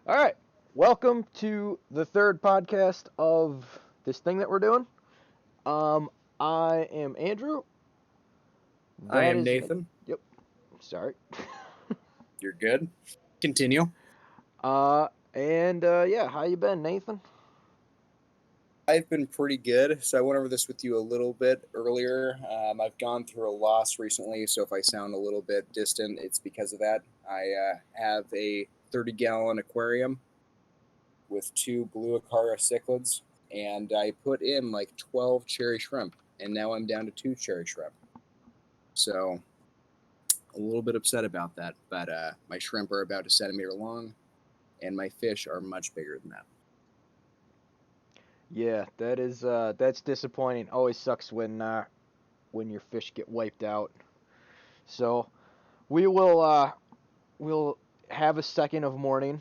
All right. Welcome to the third podcast of this thing that we're doing. Um, I am Andrew. I That am is Nick. Nathan. Yep. Sorry. You're good. Continue. And how you been, Nathan? I've been pretty good. So I went over this with you a little bit earlier. I've gone through a loss recently, so if I sound a little bit distant, it's because of that. I have a 30-gallon aquarium with two blue acara cichlids, and I put in like 12 cherry shrimp, and now I'm down to two cherry shrimp. So a little bit upset about that, but my shrimp are about a centimeter long, and my fish are much bigger than that. Yeah, that's disappointing. Always sucks when your fish get wiped out. So we we'll have a second of mourning,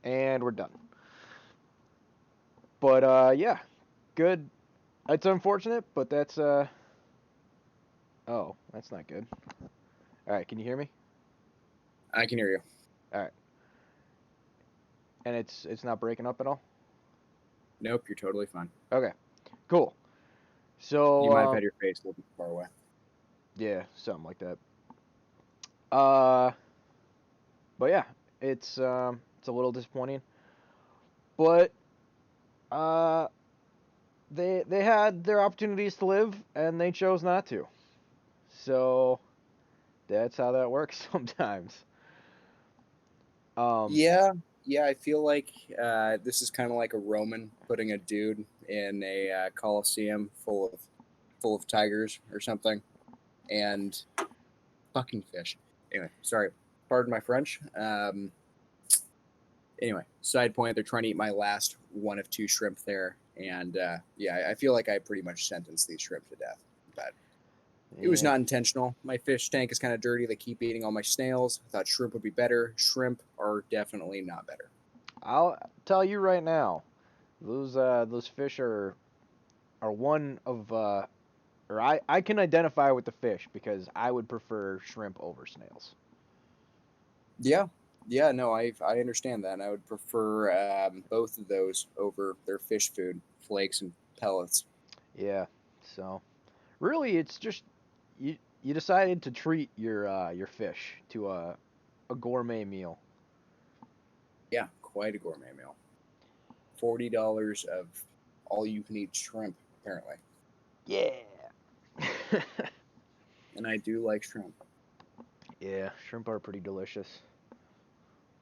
and we're done. But yeah, good. It's unfortunate, but that's not good. All right, can you hear me? I can hear you. All right, and it's not breaking up at all. Nope, you're totally fine. Okay, cool. So You might have had your face a little bit far away. yeah, something like that. Uh, but yeah, it's a little disappointing, but uh, they had their opportunities to live and they chose not to. So that's how that works sometimes. Um, Yeah, yeah. I feel like this is kind of like a Roman putting a dude in a coliseum full of tigers or something, and fucking fish. Anyway, sorry. Pardon my French. Anyway, side point. They're trying to eat my last one of two shrimp there, and yeah, I feel like I pretty much sentenced these shrimp to death, but it was yeah, not intentional. My fish tank is kind of dirty. They keep eating all my snails. I thought shrimp would be better. Shrimp are definitely not better. I'll tell you right now, those fish are one of or I can identify with the fish because I would prefer shrimp over snails. Yeah, yeah, no, I understand that. And I would prefer both of those over their fish food, flakes and pellets. Yeah. So really, it's just you decided to treat your fish to a gourmet meal. Yeah, quite a gourmet meal. $40 of all you can eat shrimp, apparently. Yeah. And I do like shrimp. Yeah, shrimp are pretty delicious.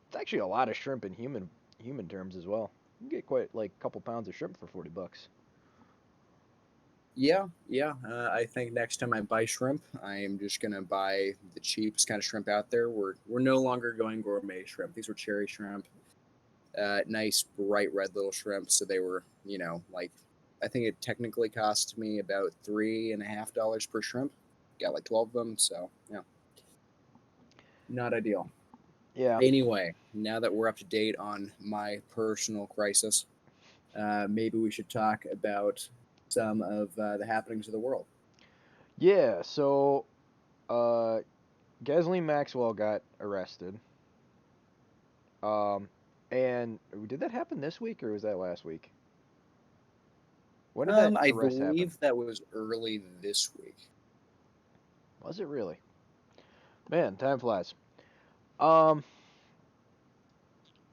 It's actually a lot of shrimp in human terms as well. You can get quite like a couple pounds of shrimp for $40. Yeah, yeah. I think next time I buy shrimp, I am just gonna buy the cheapest kind of shrimp out there. We're no longer going gourmet shrimp. These were cherry shrimp, nice bright red little shrimp. So they were, like I think it technically cost me about $3.50 per shrimp. Got like 12 of them, so yeah, not ideal. Yeah. Anyway, now that we're up to date on my personal crisis, maybe we should talk about some of the happenings of the world. Yeah. So, uh, Ghislaine Maxwell got arrested. Um, and did that happen this week or was that last week? When did that I arrest happen? believe that was early this week. Was it really? Man, time flies. Um,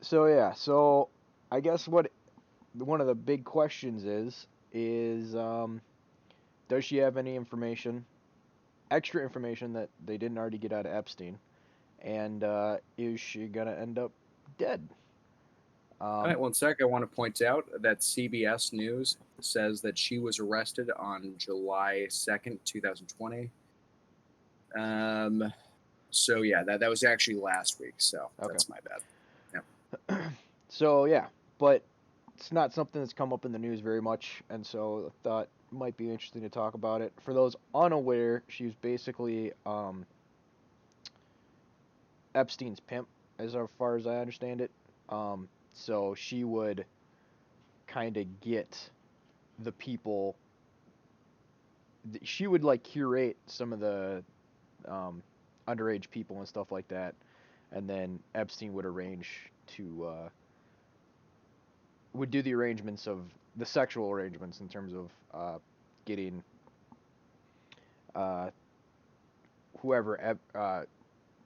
so yeah, so I guess what one of the big questions is does she have any information, extra information that they didn't already get out of Epstein, and is she gonna end up dead? All Um, right, one sec. I want to point out that CBS News says that she was arrested on July 2nd, 2020. Um, so yeah, that was actually last week. So okay. that's my bad. Yeah. So yeah, but it's not something that's come up in the news very much, and so I thought it might be interesting to talk about it. For those unaware, she was basically Epstein's pimp, as far as I understand it. So she would kind of get the people. She would like curate some of the um, underage people and stuff like that, and then Epstein would would do the arrangements of the sexual arrangements in terms of getting uh, whoever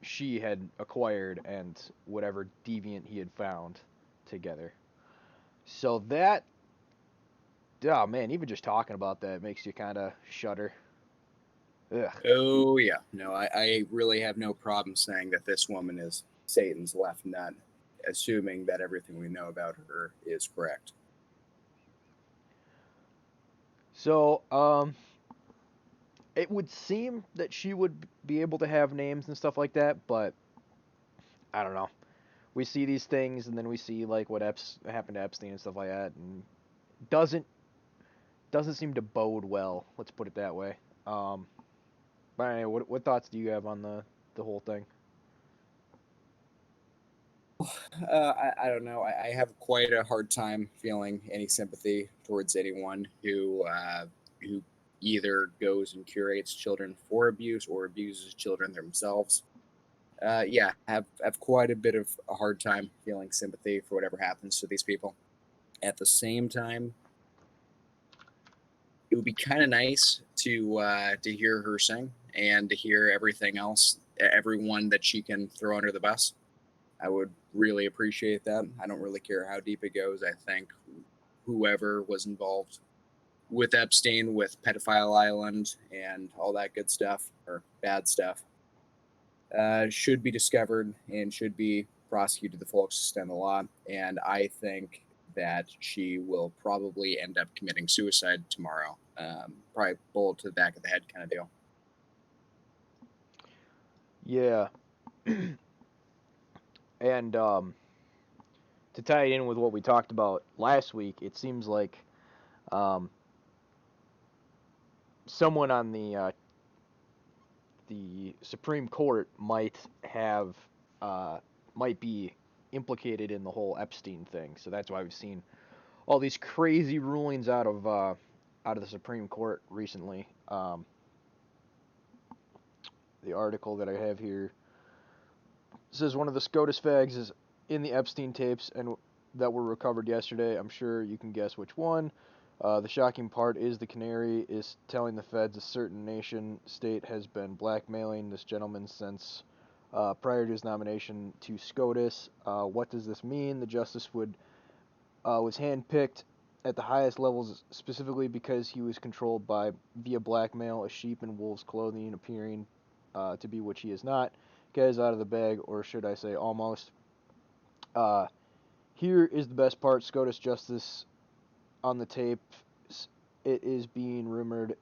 she had acquired and whatever deviant he had found together. So that, oh man, even just talking about that makes you kind of shudder. Ugh. Oh yeah, no, I really have no problem saying that this woman is Satan's left nut, assuming that everything we know about her is correct. So, it would seem that she would be able to have names and stuff like that, but I don't know. We see these things, and then we see like what happened to Epstein and stuff like that, and doesn't doesn't seem to bode well. Let's put it that way. Um, but anyway, what thoughts do you have on the whole thing? I don't know. I have quite a hard time feeling any sympathy towards anyone who either goes and curates children for abuse or abuses children themselves. Yeah, have quite a bit of a hard time feeling sympathy for whatever happens to these people. At the same time, it would be kind of nice to hear her sing and to hear everything else, everyone that she can throw under the bus. I would really appreciate that. I don't really care how deep it goes. I think whoever was involved with Epstein, with Pedophile Island, and all that good stuff or bad stuff, should be discovered and should be prosecuted to the full extent of the law. And I think that she will probably end up committing suicide tomorrow. Probably bullet to the back of the head kind of deal. Yeah, and to tie it in with what we talked about last week, it seems like um, someone on the Supreme Court uh, might be implicated in the whole Epstein thing. So that's why we've seen all these crazy rulings out of the Supreme Court recently. The article that I have here says one of the SCOTUS fags is in the Epstein tapes and that were recovered yesterday. I'm sure you can guess which one. The shocking part is the canary is telling the feds a certain nation state has been blackmailing this gentleman since prior to his nomination to SCOTUS. What does this mean? The justice was handpicked at the highest levels specifically because he was controlled by via blackmail, a sheep in wolf's clothing, appearing to be which he is not. Guy's out of the bag, or should I say almost. Uh, Here is the best part. SCOTUS justice on the tape. It is being rumored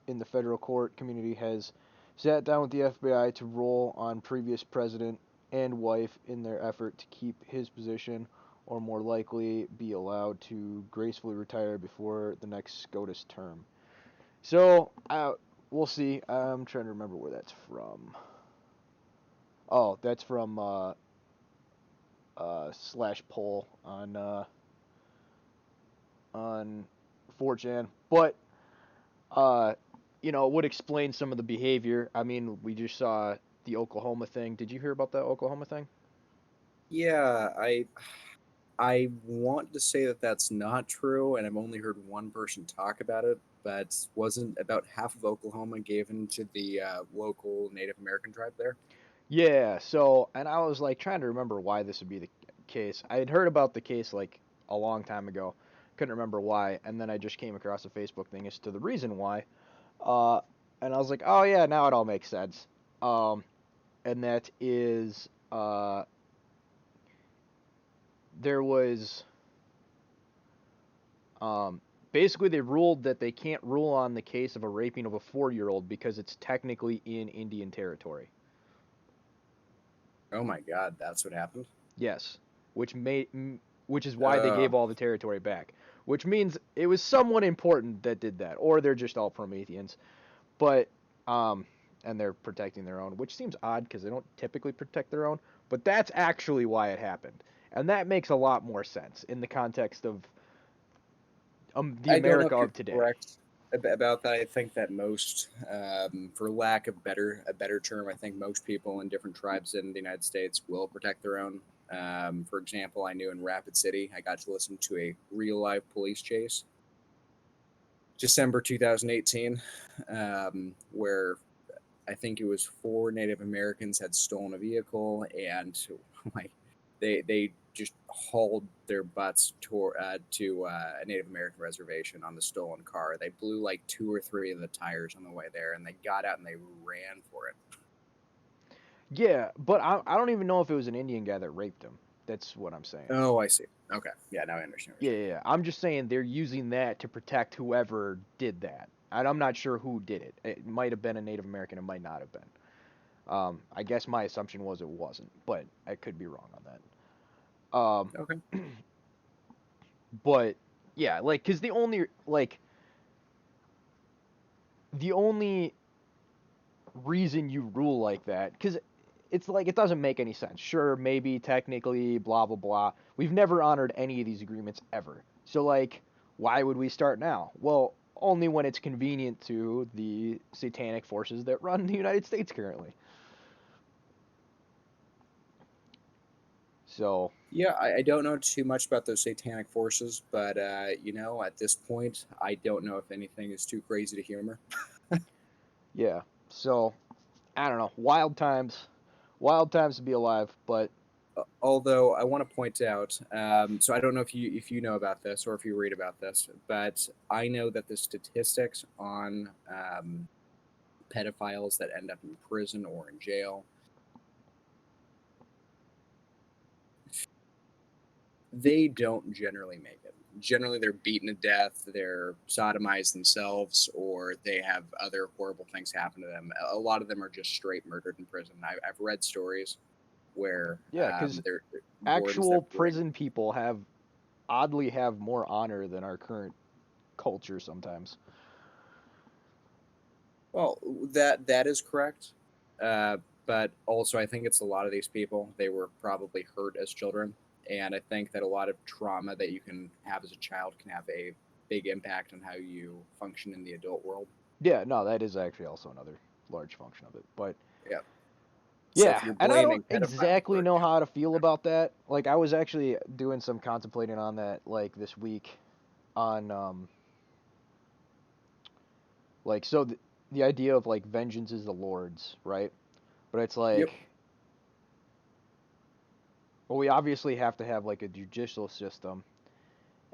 in the federal court community has sat down with the FBI to roll on previous president and wife in their effort to keep his position or more likely be allowed to gracefully retire before the next SCOTUS term. So, we'll see. I'm trying to remember where that's from. Oh, that's from slash poll on 4chan. But uh, it would explain some of the behavior. I mean, we just saw the Oklahoma thing. Did you hear about that Oklahoma thing? Yeah, I want to say that that's not true, and I've only heard one person talk about it. But wasn't about half of Oklahoma given to the local Native American tribe there? Yeah. So, and I was like trying to remember why this would be the case. I had heard about the case like a long time ago. Couldn't remember why, and then I just came across a Facebook thing as to the reason why. Uh, and I was like, oh yeah, now it all makes sense. Um, and that is there was um, basically they ruled that they can't rule on the case of a raping of a 4-year-old because it's technically in Indian territory. Oh my God, that's what happened. Yes, which which is why they Uh, gave all the territory back. Which means it was someone important that did that, or they're just all Prometheans. But and they're protecting their own, which seems odd because they don't typically protect their own. But that's actually why it happened, and that makes a lot more sense in the context of the I don't know America if you're of today. correct. about that. I think that most, for lack of a better term, I think most people in different tribes in the United States will protect their own. For example, I knew in Rapid City, I got to listen to a real live police chase, December 2018, where I think it was four Native Americans had stolen a vehicle, and like they just hauled their butts to a Native American reservation on the stolen car. They blew like two or three of the tires on the way there, and they got out and they ran for it. Yeah, but I don't even know if it was an Indian guy that raped him. That's what I'm saying. Oh, I see. Okay, yeah, now I understand what Yeah, you're yeah, saying. yeah. I'm just saying they're using that to protect whoever did that. And I'm not sure who did it. It might have been a Native American. It might not have been. I guess my assumption was it wasn't, but I could be wrong on that. Okay. But yeah, like, cause the only reason you rule like that, cause it's like it doesn't make any sense. Sure, maybe technically, blah blah blah. We've never honored any of these agreements ever. So like, why would we start now? Well, only when it's convenient to the satanic forces that run the United States currently. So Yeah, I don't know too much about those satanic forces, but at this point, I don't know if anything is too crazy to humor. yeah, so I don't know. Wild times to be alive. But Although I want to point out, so I don't know if you know about this or if you read about this, but I know that the statistics on pedophiles that end up in prison or in jail, they don't generally make it. Generally, they're beaten to death, they're sodomized themselves, or they have other horrible things happen to them. A lot of them are just straight murdered in prison. I've read stories where yeah, because they're wardens actual that bring. prison people oddly have more honor than our current culture sometimes. Well, that is correct, uh, but also I think it's a lot of these people. They were probably hurt as children, and I think that a lot of trauma that you can have as a child can have a big impact on how you function in the adult world. Yeah, no, that is actually also another large function of it. But Yeah. So if yeah, you're and I don't blaming pedophiles exactly for it, know yeah. how to feel about that. Like I was actually doing some contemplating on that like this week on like the idea of like vengeance is the Lord's, right? But it's Yep. like well we obviously have to have like a judicial system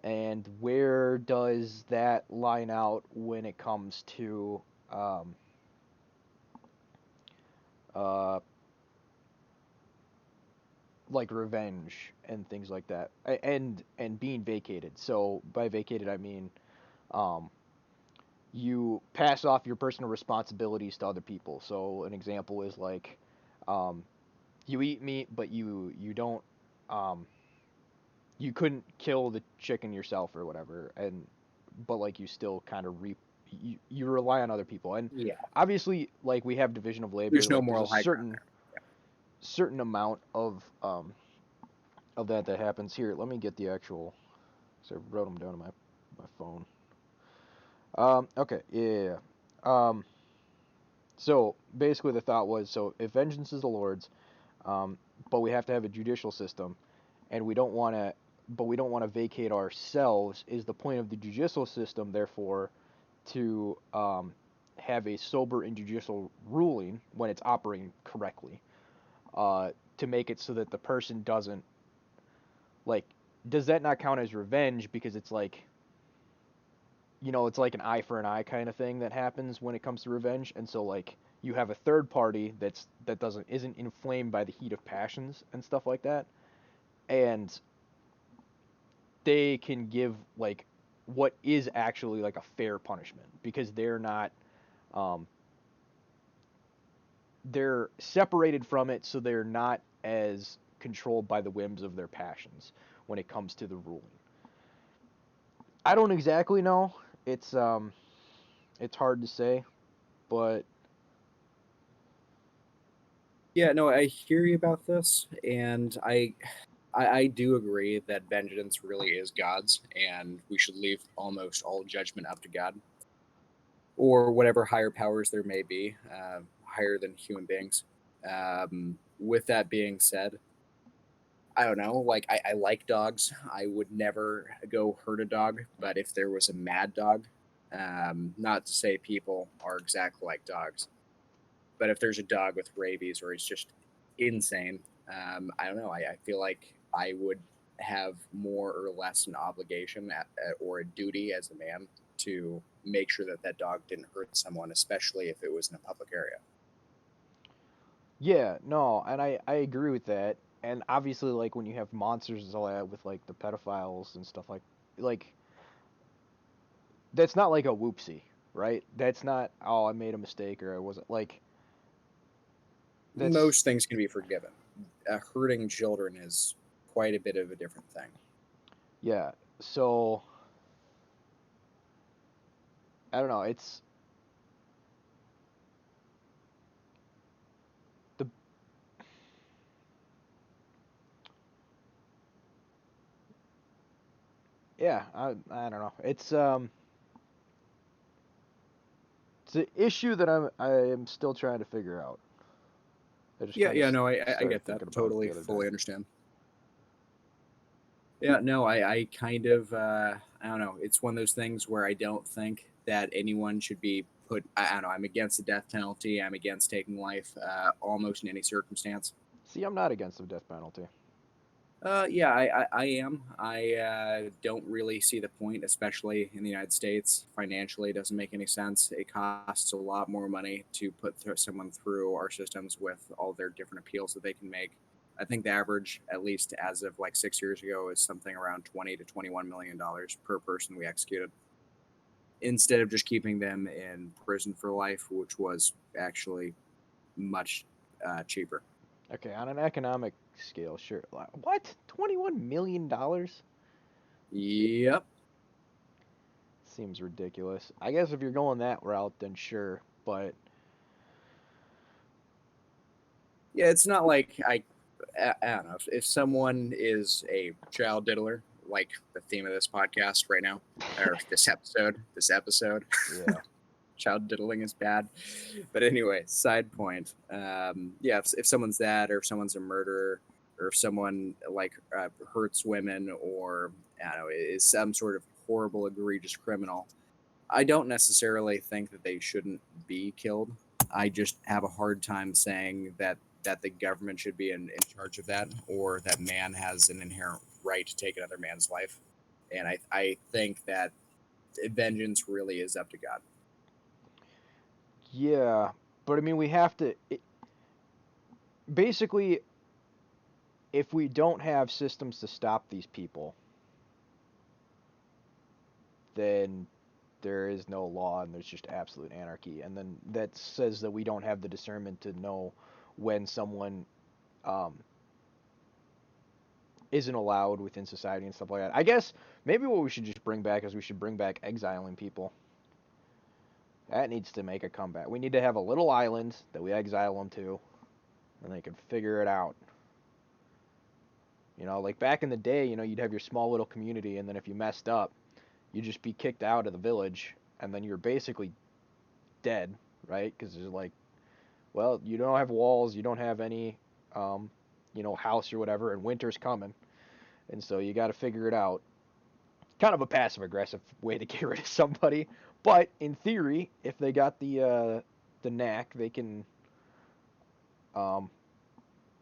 and where does that line out when it comes to um uh like revenge and things like that and being vacated. So by vacated I mean um you pass off your personal responsibilities to other people. So an example is like um you eat meat but you don't um you couldn't kill the chicken yourself or whatever and but like you still kind of you rely on other people and Yeah. obviously like we have division of labor There's no like there's a moral high ground there. certain amount of that happens here. Let me get the actual. So I wrote them down on my phone. Okay, yeah. So basically, the thought was, so if vengeance is the Lord's, but we have to have a judicial system, and we don't want to vacate ourselves. Is the point of the judicial system, therefore, to have a sober and judicial ruling when it's operating correctly, to make it so that the person doesn't like. Does that not count as revenge because it's like it's like an eye for an eye kind of thing that happens when it comes to revenge, and so like you have a third party that doesn't isn't inflamed by the heat of passions and stuff like that, and they can give like what is actually like a fair punishment because um, they're separated from it, so they're not as controlled by the whims of their passions when it comes to the ruling. I don't exactly know. It's hard to say, but Yeah, no, I hear you about this, and I do agree that vengeance really is God's, and we should leave almost all judgment up to God. or whatever higher powers there may be, higher than human beings. With that being said, I don't know. Like I like dogs. I would never go hurt a dog. But if there was a mad dog, not to say people are exactly like dogs, but if there's a dog with rabies or he's just insane, I don't know. I feel like I would have more or less an obligation or a duty as a man to make sure that that dog didn't hurt someone, especially if it was in a public area. Yeah, no, and I agree with that. And obviously, like when you have monsters and all that with like the pedophiles and stuff like that's not like a whoopsie, right? That's not, oh, I made a mistake or I wasn't like that's Most things can be forgiven. Hurting children is quite a bit of a different thing. yeah. So I don't know. The yeah. I don't know. It's an issue that I am still trying to figure out. I just Yeah, kind of yeah, no, I started get that. thinking about it the Totally, other day. fully understand. Yeah, no, I kind of, I don't know. It's one of those things where I don't think that anyone should be put. I don't know. I'm against the death penalty. I'm against taking life, almost in any circumstance. See, I'm not against the death penalty. Yeah, I am. I don't really see the point, especially in the United States. Financially, it doesn't make any sense. It costs a lot more money to put someone through our systems with all their different appeals that they can make. I think the average, at least as of like 6 years ago, is something around 20 to $21 million per person we executed, instead of just keeping them in prison for life, which was actually much cheaper. Okay, on an economic scale, sure. What? $21 million? Yep. Seems ridiculous. I guess if you're going that route, then sure. But Yeah, it's not like I don't know if someone is a child diddler, like the theme of this podcast right now, or this episode, yeah, child diddling is bad. But anyway, side point. Yeah, if someone's that, or if someone's a murderer, or if someone like hurts women, or I don't know, is some sort of horrible, egregious criminal, I don't necessarily think that they shouldn't be killed. I just have a hard time saying that the government should be in charge of that, or that man has an inherent right to take another man's life. And I think that vengeance really is up to God. yeah. But I mean, we have to. Basically, if we don't have systems to stop these people, then there is no law and there's just absolute anarchy. And then that says that we don't have the discernment to know when someone um, isn't allowed within society and stuff like that. I guess maybe what we should just bring back is we should bring back exiling people. That needs to make a comeback. We need to have a little island that we exile them to, and they can figure it out. You know, like back in the day, you'd have your small little community, and then if you messed up, you'd just be kicked out of the village, and then you're basically dead, right? Because there's like, well, you don't have walls, you don't have any, um, house or whatever, and winter's coming, and so you got to figure it out. Kind of a passive aggressive way to get rid of somebody, but in theory, if they got the knack, um,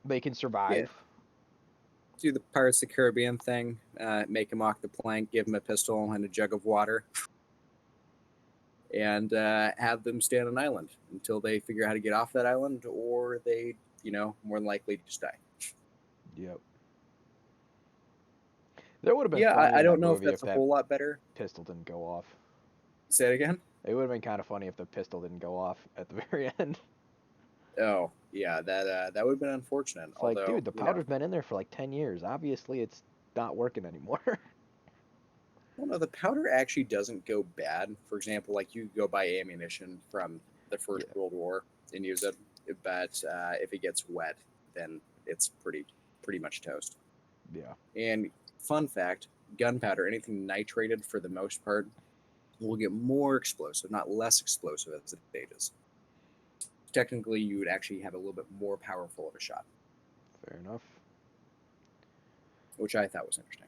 they can Yeah, survive. do the Pirates of the Caribbean thing, make him walk the plank, give him a pistol and a jug of water, and have them stay on an island until they figure out how to get off that island, or they, more than likely just die. Yep. That would have been Yeah, funny I in that don't know if movie if that's a that whole lot better. pistol didn't go off. Say it again. It would have been kind of funny if the pistol didn't go off at the very end. Oh, yeah, that would have been unfortunate. It's like, Although, dude, the powder's been in there for like 10 years. Obviously, it's not working anymore. well, no, the powder actually doesn't go bad. For example, like you go buy ammunition from the First Yeah. World War and use it, but if it gets wet, then it's pretty much toast. Yeah. And fun fact, gunpowder, anything nitrated for the most part, will get more explosive, not less explosive as it ages. Technically, you would actually have a little bit more powerful of a shot, Fair enough. which I thought was interesting.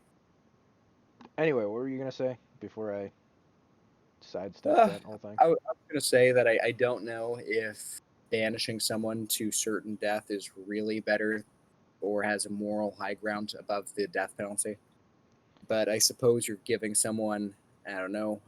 Anyway, what were you gonna say before I sidestep Uh, that whole thing? I was going to say that I don't know if banishing someone to certain death is really better or has a moral high ground above the death penalty. But I suppose you're giving someone, I don't know,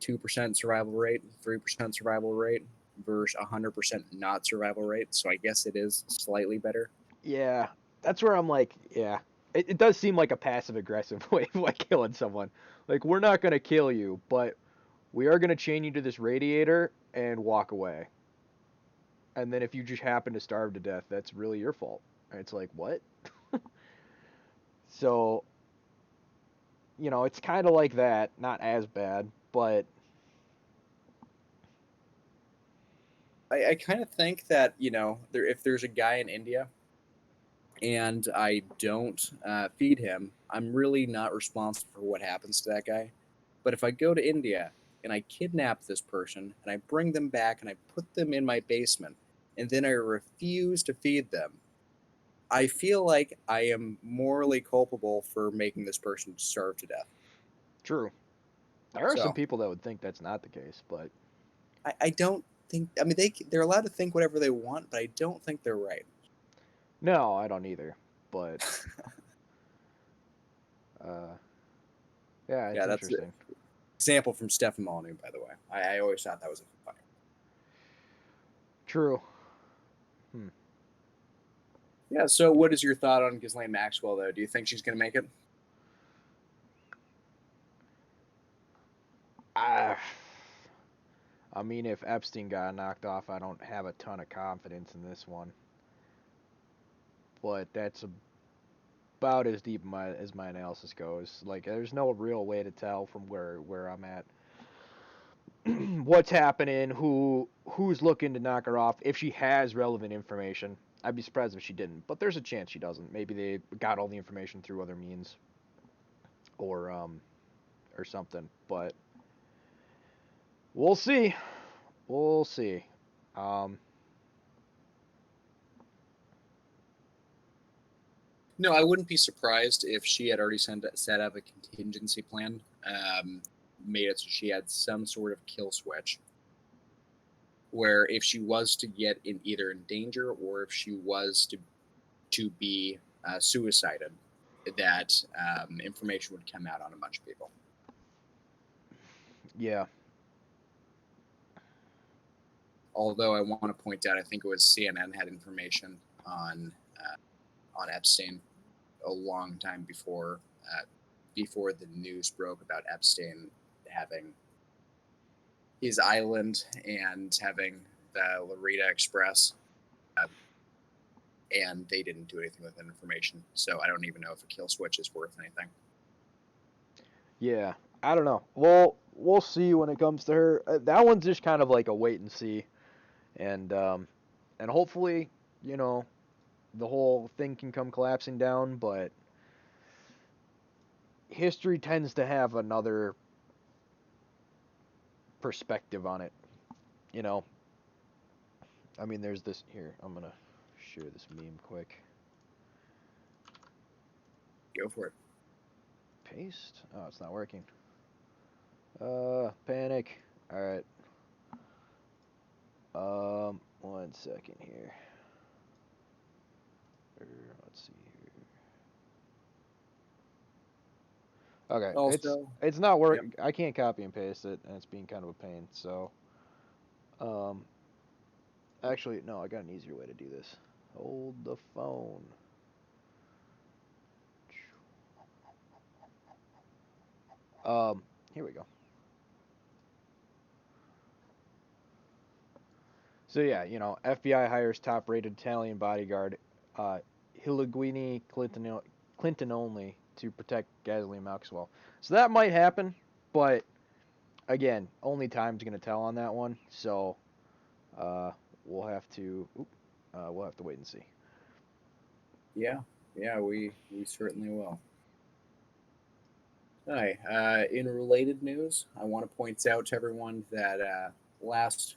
2% survival rate, 3% survival rate versus 100% not survival rate. So I guess it is slightly better. Yeah, that's where I'm like, yeah. It does seem like a passive aggressive way of like killing someone. Like we're not gonna kill you, but we are gonna chain you to this radiator and walk away. And then if you just happen to starve to death, that's really your fault. And it's like, what? So, it's kind of like that, not as bad, but I kind of think that, if there's a guy in India and I don't feed him, I'm really not responsible for what happens to that guy. But if I go to India and I kidnap this person and I bring them back and I put them in my basement and then I refuse to feed them, I feel like I am morally culpable for making this person starve to death. true. There are some So people that would think that's not the case, but I don't think, I mean, they're allowed to think whatever they want, but I don't think they're right. no, I don't either. But uh, yeah, it's Yeah, that's an interesting. example from Stefan Molyneux, by the way. I always thought that was funny. True. Hmm. Yeah, so what is your thought on Ghislaine Maxwell, though? Do you think she's going to make it? I, I mean, if Epstein got knocked off, I don't have a ton of confidence in this one. But that's about as deep as my analysis goes. Like, there's no real way to tell from where I'm at what's happening, who's looking to knock her off. If she has relevant information, I'd be surprised if she didn't. But there's a chance she doesn't. Maybe they got all the information through other means, or something. But we'll see. We'll see. Um, No, I wouldn't be surprised if she had already set up a contingency plan, made it so she had some sort of kill switch, where if she was to get in either in danger or if she was to be suicided, that information would come out on a bunch of people. yeah. Although I want to point out, I think it was CNN had information on Epstein a long time before the news broke about Epstein having his island and having the Loretta Express, uh, and they didn't do anything with that information. So I don't even know if a kill switch is worth anything. Yeah. I don't know. We'll see when it comes to her. That one's just kind of like a wait and see, and hopefully, you know, the whole thing can come collapsing down. But history tends to have another perspective on it. You know, I mean, there's this here. I'm gonna share this meme quick. Go for it. Paste. Oh, it's not working. Panic. All right. 1 second here. Let's see here. Okay, Also, it's not yep. working. I can't copy and paste it, and it's being kind of a pain. So, um, actually, no, I got an easier way to do this. Hold the phone. Here we go. So yeah, FBI hires top-rated Italian bodyguard, uh, Hiligini Clinton only to protect Ghislaine Maxwell. So that might happen, but again, only time's gonna tell on that one. So, uh, we'll have to, we'll have to wait and see. Yeah, yeah, we certainly will. Hi. In related news, I want to point out to everyone that last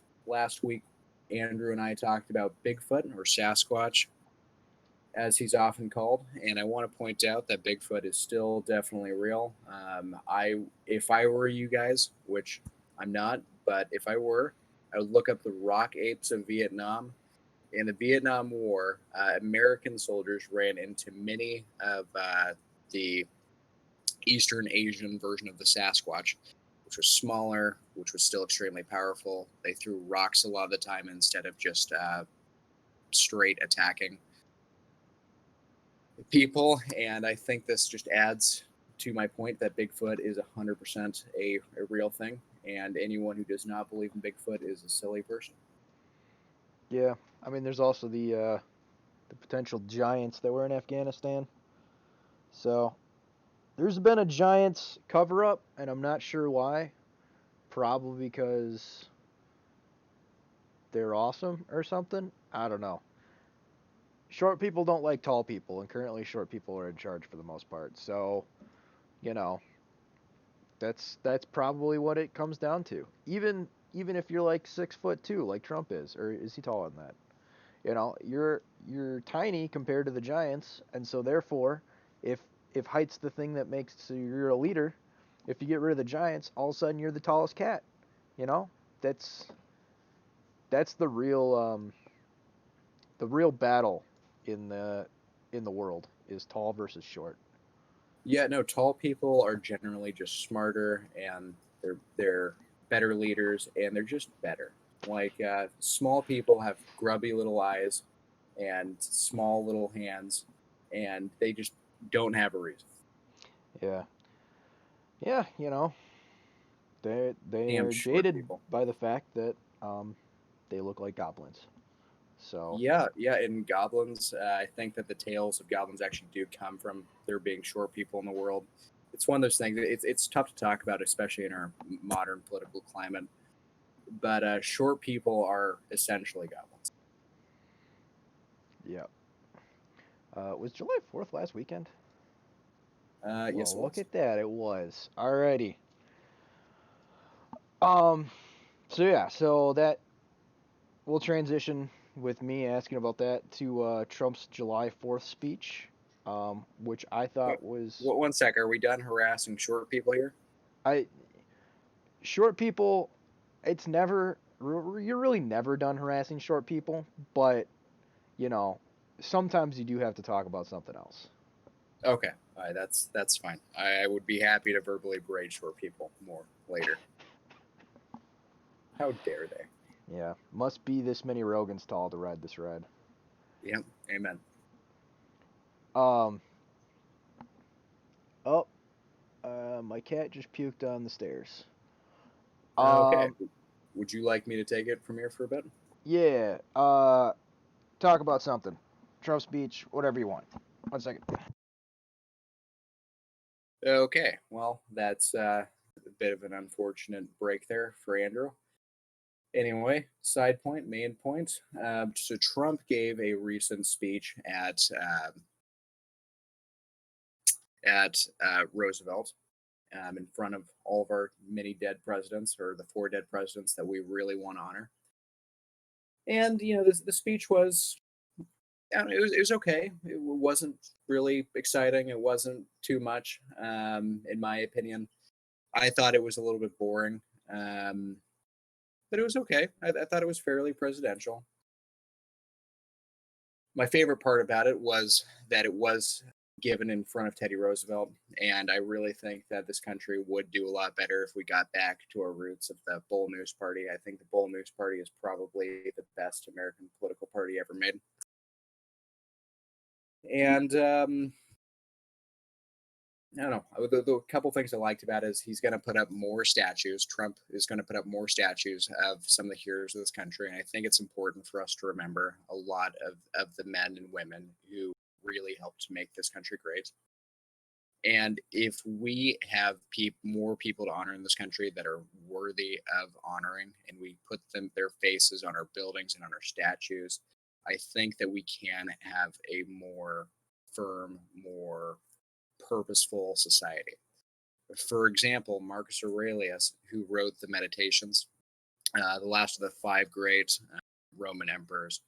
week, Andrew and I talked about Bigfoot or Sasquatch, as he's often called, and I want to point out that Bigfoot is still definitely real. If I were you guys, which I'm not, but if I were, I would look up the rock apes of Vietnam. In the Vietnam War, American soldiers ran into many of the Eastern Asian version of the Sasquatch, which was smaller, which was still extremely powerful. They threw rocks a lot of the time instead of just straight attacking people. And I think this just adds to my point that Bigfoot is 100% a real thing. And anyone who does not believe in Bigfoot is a silly person. Yeah, I mean, there's also the potential giants that were in Afghanistan. So there's been a giants cover up, and I'm not sure why. Probably because they're awesome or something. I don't know. Short people don't like tall people, and currently short people are in charge for the most part. So, you know, that's probably what it comes down to. Even if you're like 6'2", like Trump is, or is he taller than that? You're tiny compared to the giants, and so therefore, if if height's the thing that makes so you're a leader, if you get rid of the giants, all of a sudden you're the tallest cat. You know, that's that's the real battle in the world is tall versus short. Yeah, no, tall people are generally just smarter and they're better leaders and they're just better. Like small people have grubby little eyes and small little hands, and they just don't have a reason. Yeah, yeah, they Damn are short jaded people. by the fact that they look like goblins. So Yeah, yeah. And goblins, I think that the tales of goblins actually do come from there being short people in the world. It's one of those things. It's tough to talk about, especially in our modern political climate. But short people are essentially goblins. yeah, was July 4th last weekend? Yes, Well, it look was. at that, it was. Alrighty. Um, so yeah, so that we'll transition with me asking about that to Trump's July 4th speech, which I What, thought was one sec. Are we done harassing short people here? I short people. It's never you're really never done harassing short people, but you know sometimes you do have to talk about something else. Okay, all right, that's fine. I would be happy to verbally berate short people more later. How dare they? Yeah, must be this many Rogans tall to ride this ride. Yep, amen. Um, oh, my cat just puked on the stairs. Okay, Um, would you like me to take it from here for a bit? yeah. Talk about something. Trump speech, whatever you want. 1 second. Okay, well, that's a bit of an unfortunate break there for Andrew. Anyway, side point, main point. So Trump gave a recent speech at Roosevelt in front of all of our many dead presidents, or the four dead presidents that we really want to honor. And the speech was, it was okay. It wasn't really exciting. It wasn't too much, in my opinion. I thought it was a little bit boring, um, but it was okay. I thought it was fairly presidential. My favorite part about it was that it was given in front of Teddy Roosevelt, and I really think that this country would do a lot better if we got back to our roots of the Bull Moose Party. I think the Bull Moose Party is probably the best American political party ever made. And I don't know. The couple things I liked about it is he's going to put up more statues. Trump is going to put up more statues of some of the heroes of this country. And I think it's important for us to remember a lot of the men and women who really helped to make this country great. And if we have more people to honor in this country that are worthy of honoring, and we put their faces on our buildings and on our statues, I think that we can have a more firm, more purposeful society. For example, Marcus Aurelius, who wrote the Meditations, the last of the five great Roman emperors,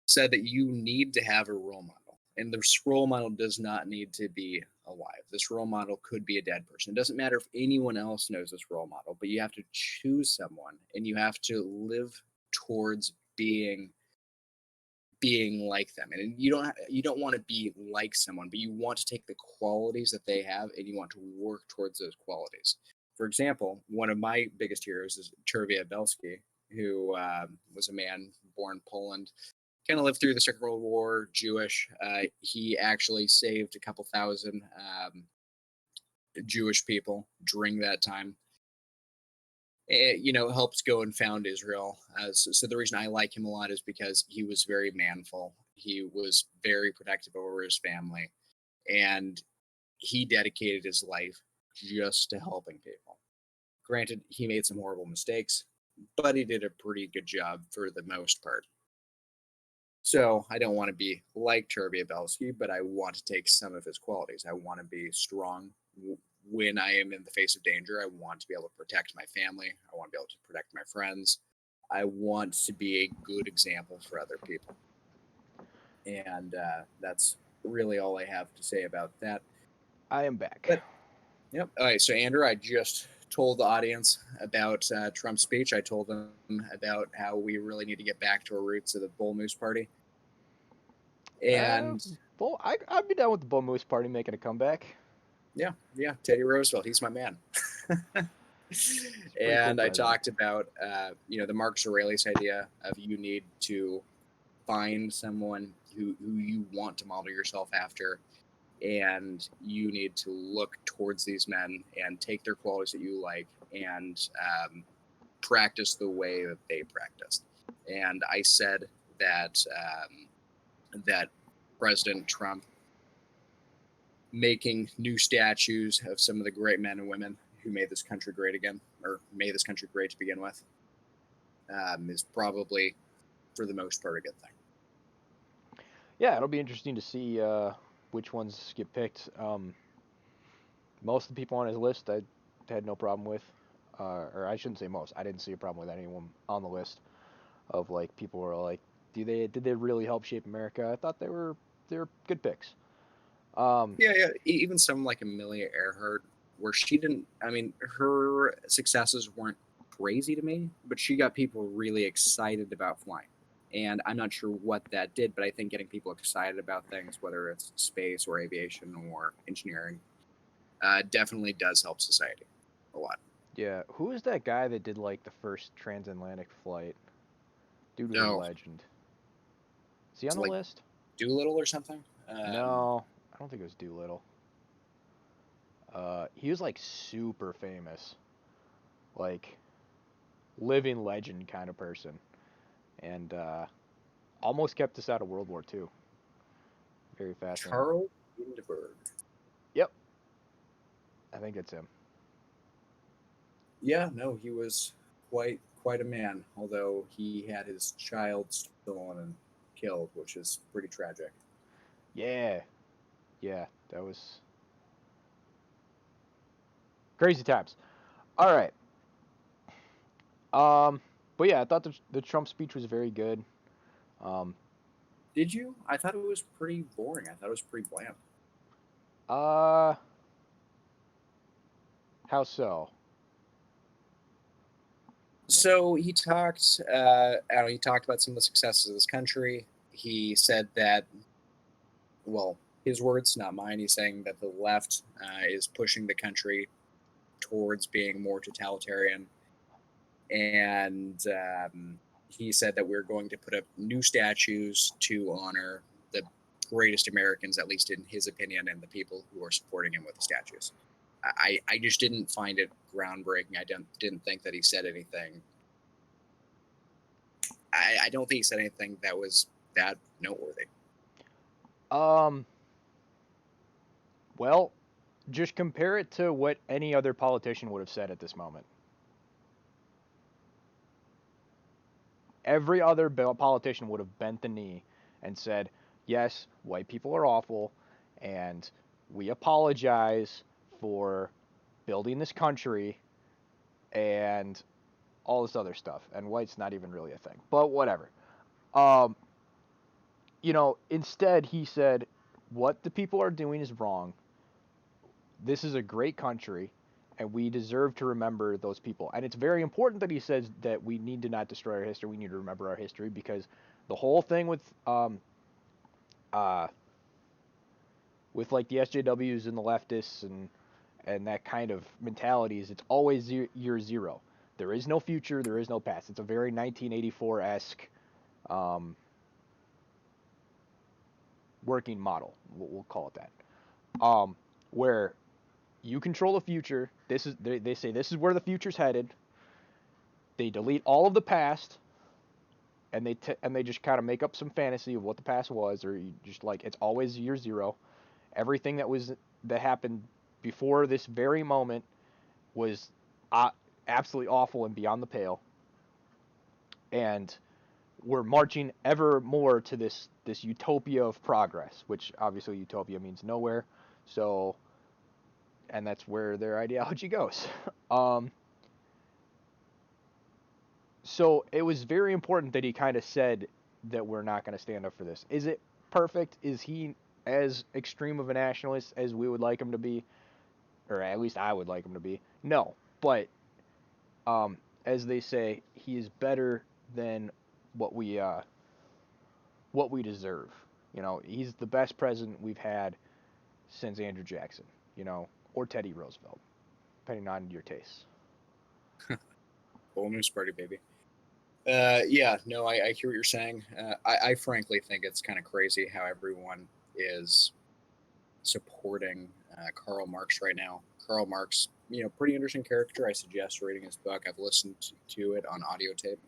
said that you need to have a role model. And this role model does not need to be alive. This role model could be a dead person. It doesn't matter if anyone else knows this role model, but you have to choose someone and you have to live towards being like them. And you don't want to be like someone, but you want to take the qualities that they have and you want to work towards those qualities. For example, one of my biggest heroes is Tervia Belsky, who was a man born in Poland, kind of lived through the Second World War, Jewish. He actually saved a couple thousand Jewish people during that time. Helped go and found Israel. So the reason I like him a lot is because he was very manful. He was very protective over his family, and he dedicated his life just to helping people. Granted, he made some horrible mistakes, but he did a pretty good job for the most part. So I don't want to be like Tervia Belsky, but I want to take some of his qualities. I want to be strong when I am in the face of danger. I want to be able to protect my family. I want to be able to protect my friends. I want to be a good example for other people. And that's really all I have to say about that. I am back. But, yep. All right. So, Andrew, I just told the audience about Trump's speech. I told them about how we really need to get back to our roots of the Bull Moose Party. And I'd be down with the Bull Moose Party making a comeback. Yeah, Teddy Roosevelt, he's my man. And I talked about, the Marcus Aurelius idea of you need to find someone who you want to model yourself after, and you need to look towards these men and take their qualities that you like and practice the way that they practiced. And I said that that President Trump making new statues of some of the great men and women who made this country great again, or made this country great to begin with, is probably, for the most part, a good thing. Yeah, it'll be interesting to see which ones get picked. Most of the people on his list I had no problem with, or I shouldn't say most. I didn't see a problem with anyone on the list. Of like people were like, did they really help shape America? I thought they were good picks. Yeah. Even someone like Amelia Earhart, where she didn't. I mean, her successes weren't crazy to me, but she got people really excited about flying. And I'm not sure what that did, but I think getting people excited about things, whether it's space or aviation or engineering, definitely does help society a lot. Yeah, who is that guy that did like the first transatlantic flight? Dude was a legend. Is he on the list? Doolittle or something? No, I don't think it was Doolittle. He was like super famous, like living legend kind of person, and almost kept us out of World War II. Very fascinating. Charles Lindbergh. Yep, I think it's him. Yeah, no, he was quite a man, although he had his child stolen and killed, which is pretty tragic. Yeah, that was crazy times. All right. But yeah, I thought the Trump speech was very good. Did you? I thought it was pretty boring. I thought it was pretty bland. How so? So he talked. He talked about some of the successes of this country. He said that, well, his words, not mine. He's saying that the left is pushing the country towards being more totalitarian, and he said that we're going to put up new statues to honor the greatest Americans, at least in his opinion, and the people who are supporting him with the statues. I just didn't find it groundbreaking. I didn't think that he said anything. I don't think he said anything that was that noteworthy. Well, just compare it to what any other politician would have said at this moment. Every other politician would have bent the knee and said, yes, white people are awful, and we apologize for building this country and all this other stuff. And white's not even really a thing, but whatever. Um, instead he said, what the people are doing is wrong. This is a great country, and we deserve to remember those people. And it's very important that he says that we need to not destroy our history. We need to remember our history, because the whole thing uh, with like the SJWs and the leftists and that kind of mentality is it's always year zero. There is no future. There is no past. It's a very 1984-esque working model. We'll call it that. Where you control the future. They say this is where the future's headed. They delete all of the past, and they just kind of make up some fantasy of what the past was, or you just like it's always year zero. Everything that happened before this very moment was absolutely awful and beyond the pale. And we're marching ever more to this utopia of progress, which obviously utopia means nowhere. So, and that's where their ideology goes. So it was very important that he kind of said that we're not going to stand up for this. Is it perfect? Is he as extreme of a nationalist as we would like him to be, or at least I would like him to be? No, but as they say, he is better than what we deserve. He's the best president we've had since Andrew Jackson, or Teddy Roosevelt, depending on your tastes. Whole news party, baby. Yeah, no, I hear what you're saying. I frankly think it's kind of crazy how everyone is supporting Karl Marx right now. Karl Marx, pretty interesting character. I suggest reading his book. I've listened to it on audio tape.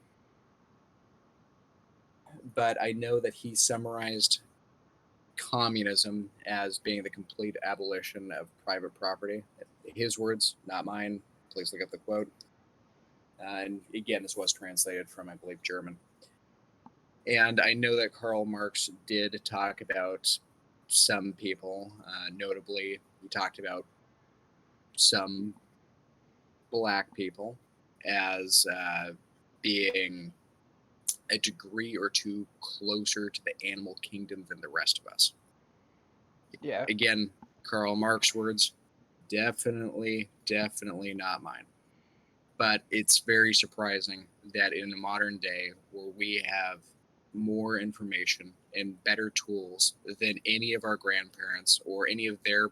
But I know that he summarized communism as being the complete abolition of private property. His words, not mine. Please look up the quote. And again, this was translated from, I believe, German. And I know that Karl Marx did talk about some people. Notably, he talked about some black people as being a degree or two closer to the animal kingdom than the rest of us. Yeah. Again, Karl Marx words, definitely not mine. But it's very surprising that in the modern day, where we have more information and better tools than any of our grandparents or any of their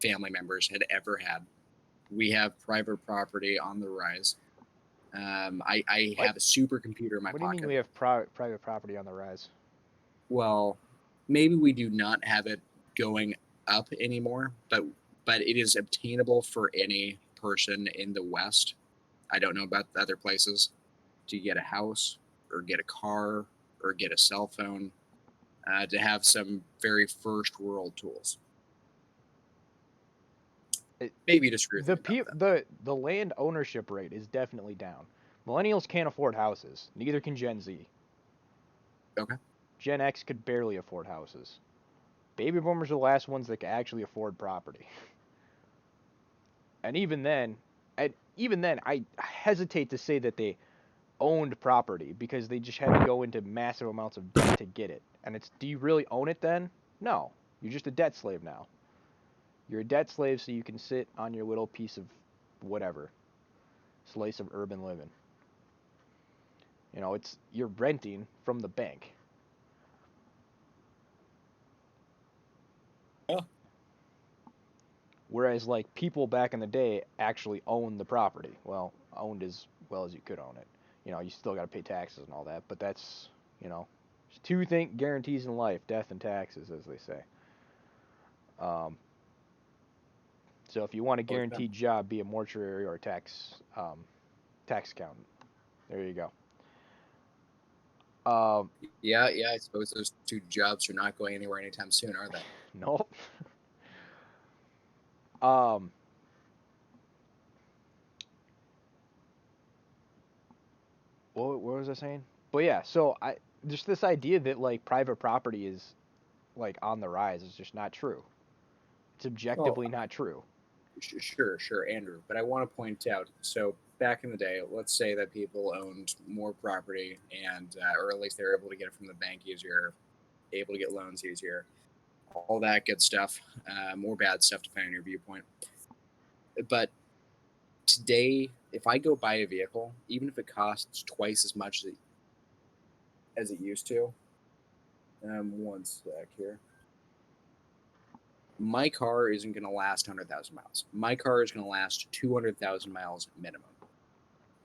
family members had ever had, we have private property on the rise. I have a supercomputer in my pocket. What do you mean we have private property on the rise? Well, maybe we do not have it going up anymore, but it is obtainable for any person in the West. I don't know about the other places, to get a house or get a car or get a cell phone, to have some very first world tools. Maybe disagree with me about that. The land ownership rate is definitely down. Millennials can't afford houses. Neither can Gen Z. Okay. Gen X could barely afford houses. Baby boomers are the last ones that can actually afford property. And even then, I hesitate to say that they owned property, because they just had to go into massive amounts of debt to get it. And do you really own it then? No. You're just a debt slave now. You're a debt slave so you can sit on your little piece of whatever. Slice of urban living. You're renting from the bank. Yeah. Whereas, like, people back in the day actually owned the property. Well, owned as well as you could own it. You still got to pay taxes and all that, but that's, there's two guarantees in life: death and taxes, as they say. So if you want a guaranteed job, be a mortuary or a tax accountant. There you go. Yeah, I suppose those two jobs are not going anywhere anytime soon, are they? Nope. What was I saying? But yeah, so just this idea that like private property is like on the rise is just not true. It's objectively not true. Sure, Andrew. But I want to point out, so back in the day, let's say that people owned more property and, or at least they were able to get it from the bank easier, able to get loans easier, all that good stuff, more bad stuff depending on your viewpoint. But today, if I go buy a vehicle, even if it costs twice as much as it used to, one sec here. My car isn't going to last 100,000 miles. My car is going to last 200,000 miles minimum.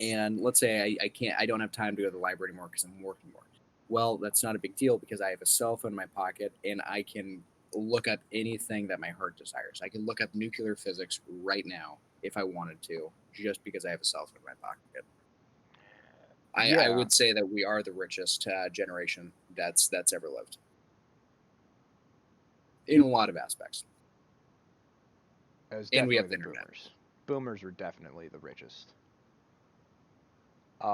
And let's say I don't have time to go to the library anymore because I'm working more. Well, that's not a big deal because I have a cell phone in my pocket and I can look up anything that my heart desires. I can look up nuclear physics right now if I wanted to, just because I have a cell phone in my pocket. I Yeah, would say that we are the richest generation that's ever lived in a lot of aspects. it was And we definitely have the the internet. boomers. Boomers were definitely the richest.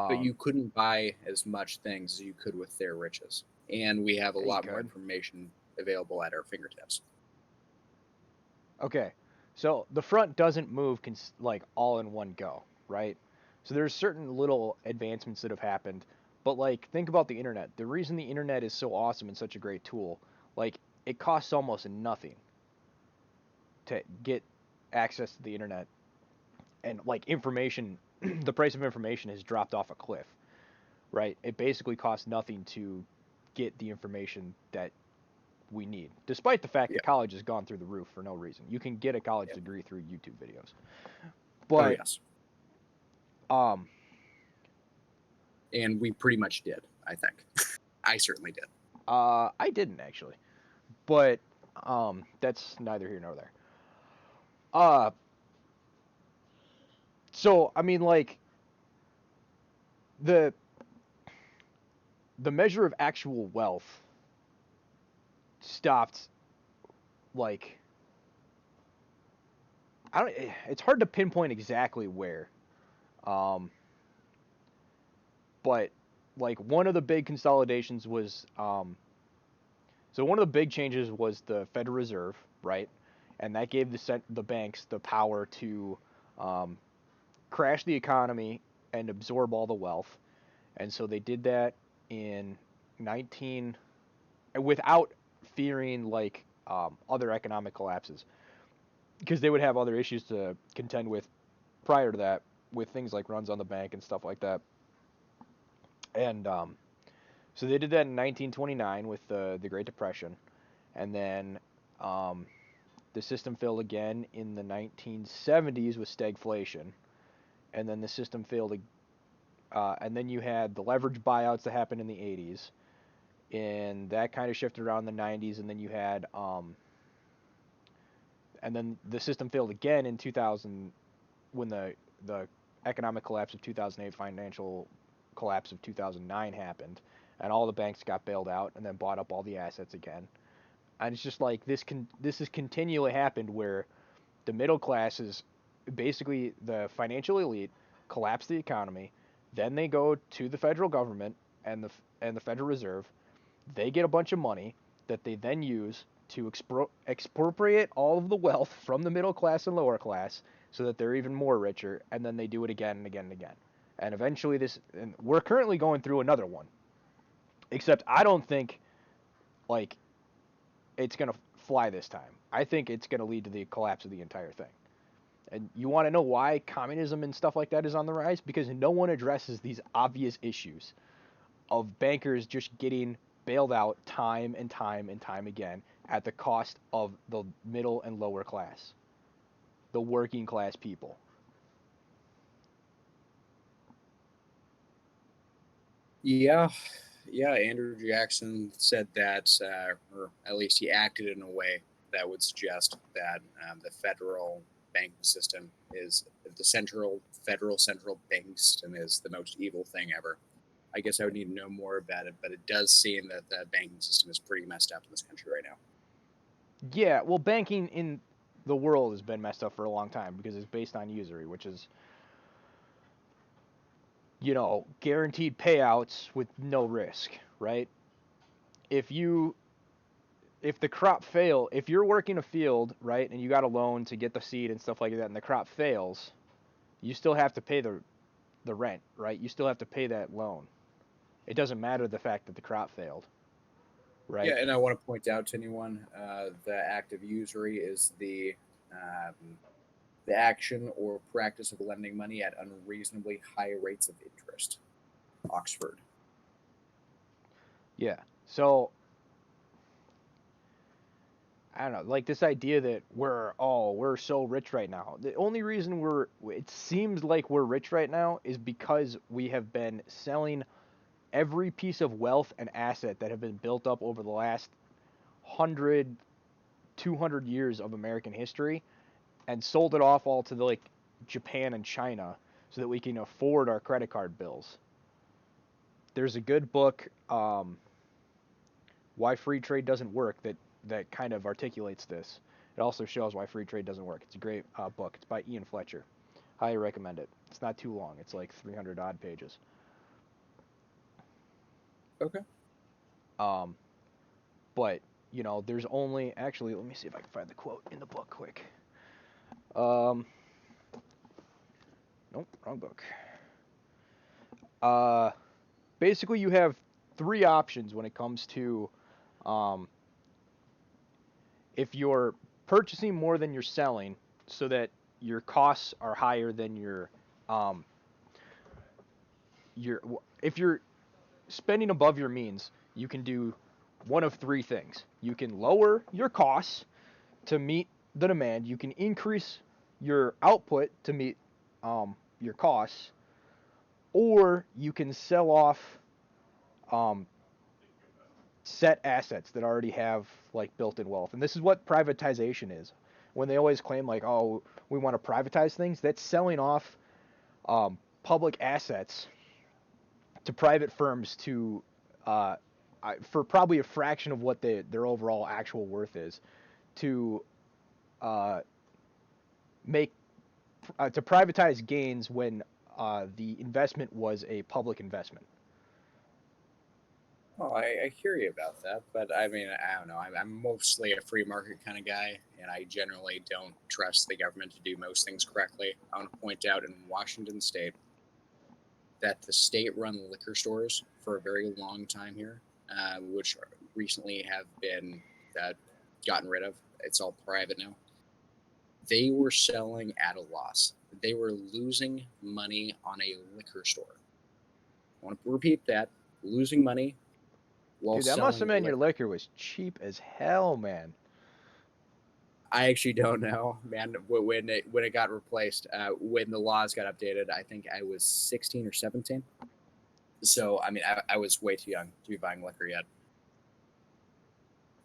But you couldn't buy as much things as you could with their riches. And we have a Yeah, you lot more could. information available at our fingertips. Okay, so the front doesn't move like all in one go, right? So there's certain little advancements that have happened, but like think about the internet. The reason the internet is so awesome and such a great tool, like it costs almost nothing to get access to the internet, and like information, the price of information has dropped off a cliff, right? It basically costs nothing to get the information that we need, despite the fact Yeah. that college has gone through the roof for no reason. You can get a college Yeah. degree through YouTube videos. Oh, But yes. um And we pretty much did, I think. I certainly did. I didn't actually. But that's neither here nor there. Uh so I mean like the the measure of actual wealth stopped like I don't it's hard to pinpoint exactly where. Um but like one of the big consolidations was so one of the big changes was the Federal Reserve, right? And that gave the banks the power to um, crash the economy and absorb all the wealth. And so they did that in 19 without fearing like other economic collapses because they would have other issues to contend with prior to that with things like runs on the bank and stuff like that. And so they did that in 1929 with the Great Depression, and then um, the system failed again in the 1970s with stagflation, and then the system failed. And then you had the leverage buyouts that happened in the 80s, and that kind of shifted around the 90s, and then you had and then the system failed again in 2000 when the economic collapse of 2008, financial collapse of 2009 happened, and all the banks got bailed out and then bought up all the assets again. And it's just like this has continually happened where the middle class is basically the financial elite collapse the economy, then they go to the federal government and the Federal Reserve. They get a bunch of money that they then use to expropriate all of the wealth from the middle class and lower class so that they're even more richer, and then they do it again and again and again. And eventually and we're currently going through another one. Except I don't think like it's going to fly this time. I think it's going to lead to the collapse of the entire thing. And you want to know why communism and stuff like that is on the rise? Because no one addresses these obvious issues of bankers just getting bailed out time and time and time again at the cost of the middle and lower class, the working class people. Yeah. Yeah. Andrew Jackson said that, or at least he acted in a way that would suggest that the federal banking system is the federal central banking system is the most evil thing ever. I guess I would need to know more about it, but it does seem that the banking system is pretty messed up in this country right now. Yeah, well, banking in the world has been messed up for a long time because it's based on usury, which is, guaranteed payouts with no risk, right? If you if the crop fail, if you're working a field, right, and you got a loan to get the seed and stuff like that, and the crop fails, you still have to pay the rent, right? You still have to pay that loan. It doesn't matter the fact that the crop failed, Yeah, right? and I want to point out to anyone the act of usury is the action or practice of lending money at unreasonably high rates of interest. Oxford. Yeah. So I don't know, like this idea that we're so rich right now. The only reason it seems like we're rich right now is because we have been selling every piece of wealth and asset that have been built up over the last 100, 200 years of American history and sold it off all to like Japan and China so that we can afford our credit card bills. There's a good book, Why Free Trade Doesn't Work, that kind of articulates this. It also shows why free trade doesn't work. It's a great book. It's by Ian Fletcher. Highly recommend it. It's not too long. It's like 300 odd pages. Okay. Um, but there's only actually. Let me see if I can find the quote in the book quick. Um, nope, wrong book. Uh, Basically, you have three options when it comes to um, if you're purchasing more than you're selling, so that your costs are higher than um, your if you're spending above your means, you can do one of three things. You can lower your costs to meet the demand. You can increase your output to meet your costs, or you can sell off um, set assets that already have like built-in wealth. And this is what privatization is. When they always claim like, oh, we want to privatize things, that's selling off public assets to private firms to for probably a fraction of what their overall actual worth is to uh, make to privatize gains when the investment was a public investment. Well, I hear you about that, but I mean, I don't know. I'm mostly a free market kind of guy, and I generally don't trust the government to do most things correctly. I want to point out in Washington State that the state-run liquor stores for a very long time here, which recently have been uh, gotten rid of. It's all private now. They were selling at a loss. They were losing money on a liquor store. I want to repeat that: losing money while Dude, that must have selling meant your liquor. liquor was cheap as hell, man. I actually don't know, man. When it got replaced, when the laws got updated, I think I was 16 or 17. So I mean, I was way too young to be buying liquor yet,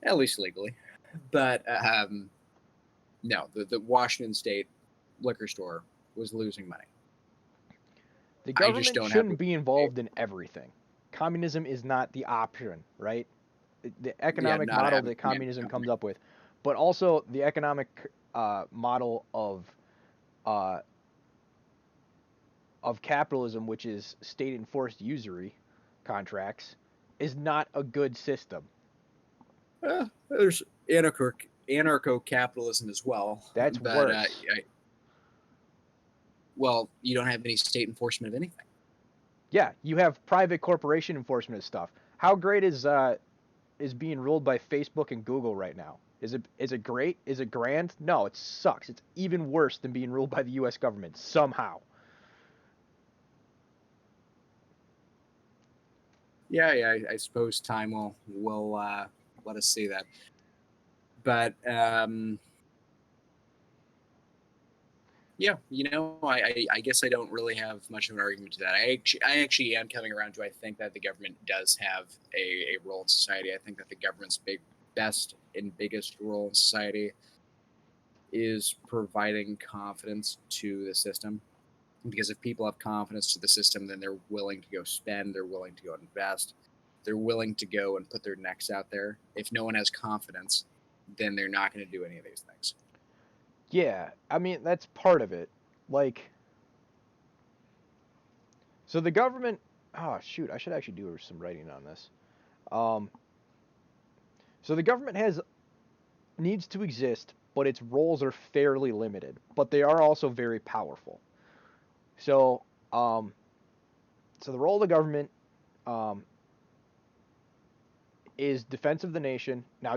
at least legally. But no, the Washington State liquor store was losing money. The I just government don't have. shouldn't be involved in everything. Communism is not the option, right? The Yeah, economic not model having that command communism company. comes up with, but also the economic model uh, of capitalism, which is state enforced usury contracts, is not a good system. There's anarcho capitalism as well, That's but worse. well, you don't have any state enforcement of anything. Yeah, you have private corporation enforcement of stuff. How great is being ruled by Facebook and Google right now? Is it great? Is it grand? No, it sucks. It's even worse than being ruled by the U.S. government somehow. Yeah. I suppose time will let us see that. But yeah, I guess I don't really have much of an argument to that. I actually am coming around to I think that the government does have a role in society. I think that the government's best and biggest role in society is providing confidence to the system. Because if people have confidence to the system, then they're willing to go spend, they're willing to go invest, they're willing to go and put their necks out there. If no one has confidence, then they're not going to do any of these things. Yeah, I mean that's part of it. Like, so the government. Oh shoot, I should actually do some writing on this. Um, So the government needs to exist, but its roles are fairly limited, but they are also very powerful. So, um, so the role of the government um, is defense of the nation. Now,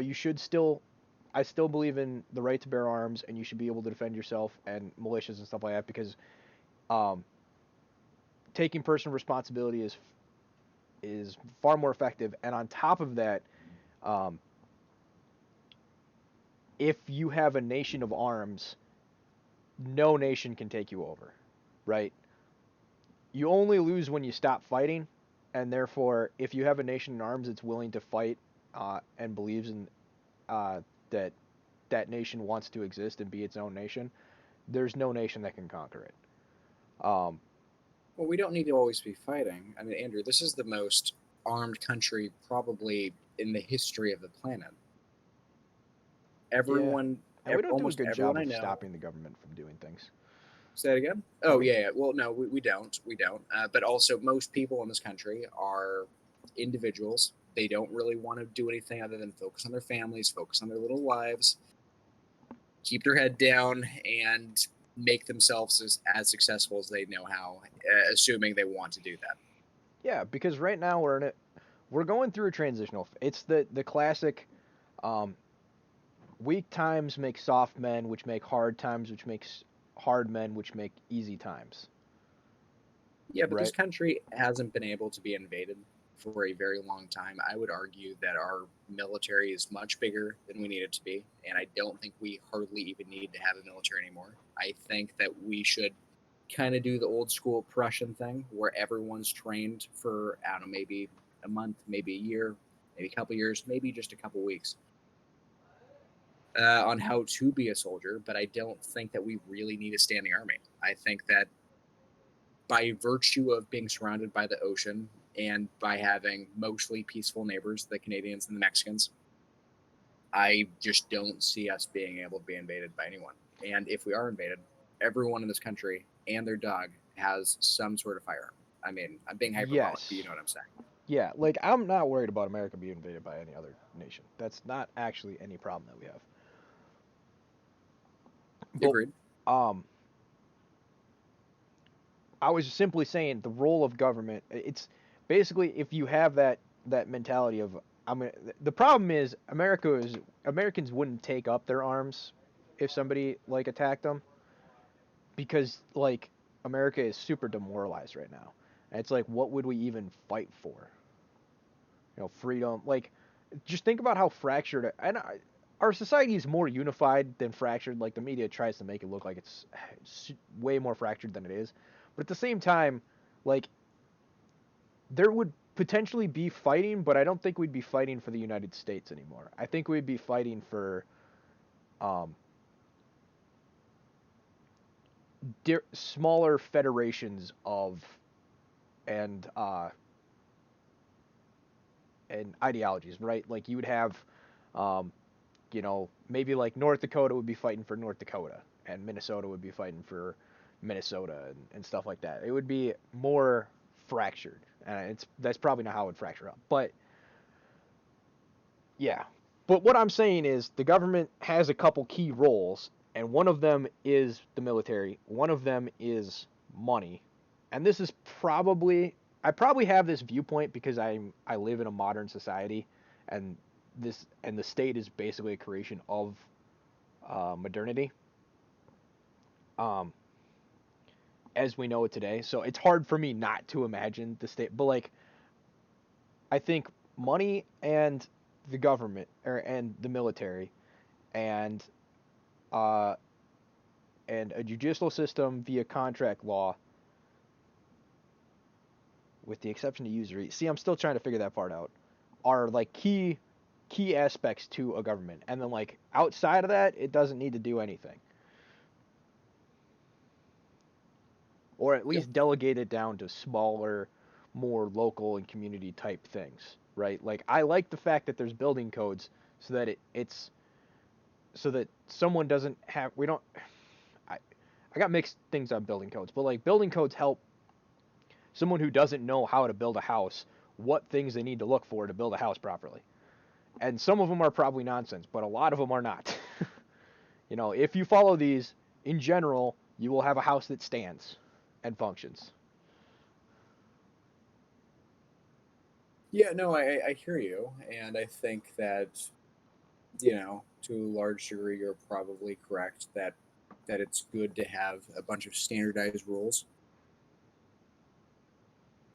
I still believe in the right to bear arms, and you should be able to defend yourself and militias and stuff like that because um, taking personal responsibility is far more effective. And on top of that, um, if you have a nation of arms, no nation can take you over, right? You only lose when you stop fighting, and therefore, if you have a nation in arms that's willing to fight and believes in that that nation wants to exist and be its own nation, there's no nation that can conquer it. Um, Well, we don't need to always be fighting. I mean, Andrew, this is the most armed country probably in the history of the planet. yeah, Everyone, and we don't do a almost good everyone job I of know. stopping the government from doing things. Say that again. And Oh we, yeah, yeah. Well, no, we don't. We don't. But also, most people in this country are individuals. They don't really want to do anything other than focus on their families, focus on their little lives, keep their head down, and make themselves as successful as they know how, assuming they want to do that. yeah, because right now we're going through a transitional. It's the classic um, weak times make soft men, which make hard times, which makes hard men, which make easy times, Yeah, but this right? country hasn't been able to be invaded for a very long time. I would argue that our military is much bigger than we need it to be, and I don't think we hardly even need to have a military anymore. I think that we should kind of do the old school Prussian thing where everyone's trained for, I don't know, maybe a month, maybe a year, maybe a couple years, maybe just a couple weeks on how to be a soldier. But I don't think that we really need a standing army. I think that by virtue of being surrounded by the ocean and by having mostly peaceful neighbors, the Canadians and the Mexicans, I just don't see us being able to be invaded by anyone. And if we are invaded, everyone in this country and their dog has some sort of firearm. I mean, I'm being hyperbolic, but you Yes. know what I'm saying. Yeah, like I'm not worried about America being invaded by any other nation. That's not actually any problem that we have. But Agreed. um I was simply saying the role of government. It's basically if you have that mentality of I mean the problem is Americans wouldn't take up their arms if somebody like attacked them because like America is super demoralized right now. And it's like what would we even fight for? Freedom. Like just think about how fractured our society is more unified than fractured. Like the media tries to make it look like it's way more fractured than it is. But at the same time, like there would potentially be fighting, but I don't think we'd be fighting for the United States anymore. I think we'd be fighting for um, smaller federations of and uh, and ideologies, right? Like you would have, um, maybe like North Dakota would be fighting for North Dakota, and Minnesota would be fighting for Minnesota and stuff like that. It would be more fractured, and that's probably not how it would fracture up. But yeah. But what I'm saying is the government has a couple key roles, and one of them is the military. One of them is money. And this is I probably have this viewpoint because I live in a modern society, and the state is basically a creation of modernity, um, as we know it today. So it's hard for me not to imagine the state. But like I think money and the government and the military and uh, and a judicial system via contract law, with the exception of usury. See, I'm still trying to figure that part out. Are like key aspects to a government, and then like outside of that, it doesn't need to do anything, or at Yeah. least delegate it down to smaller, more local and community type things. Right? Like I like the fact that there's building codes so that it's so that someone doesn't have we don't I, I got mixed things on building codes, but like building codes help someone who doesn't know how to build a house what things they need to look for to build a house properly. And some of them are probably nonsense, but a lot of them are not. You know, if you follow these, in general, you will have a house that stands and functions. Yeah, no, I hear you, and I think that to a large degree, you're probably correct that it's good to have a bunch of standardized rules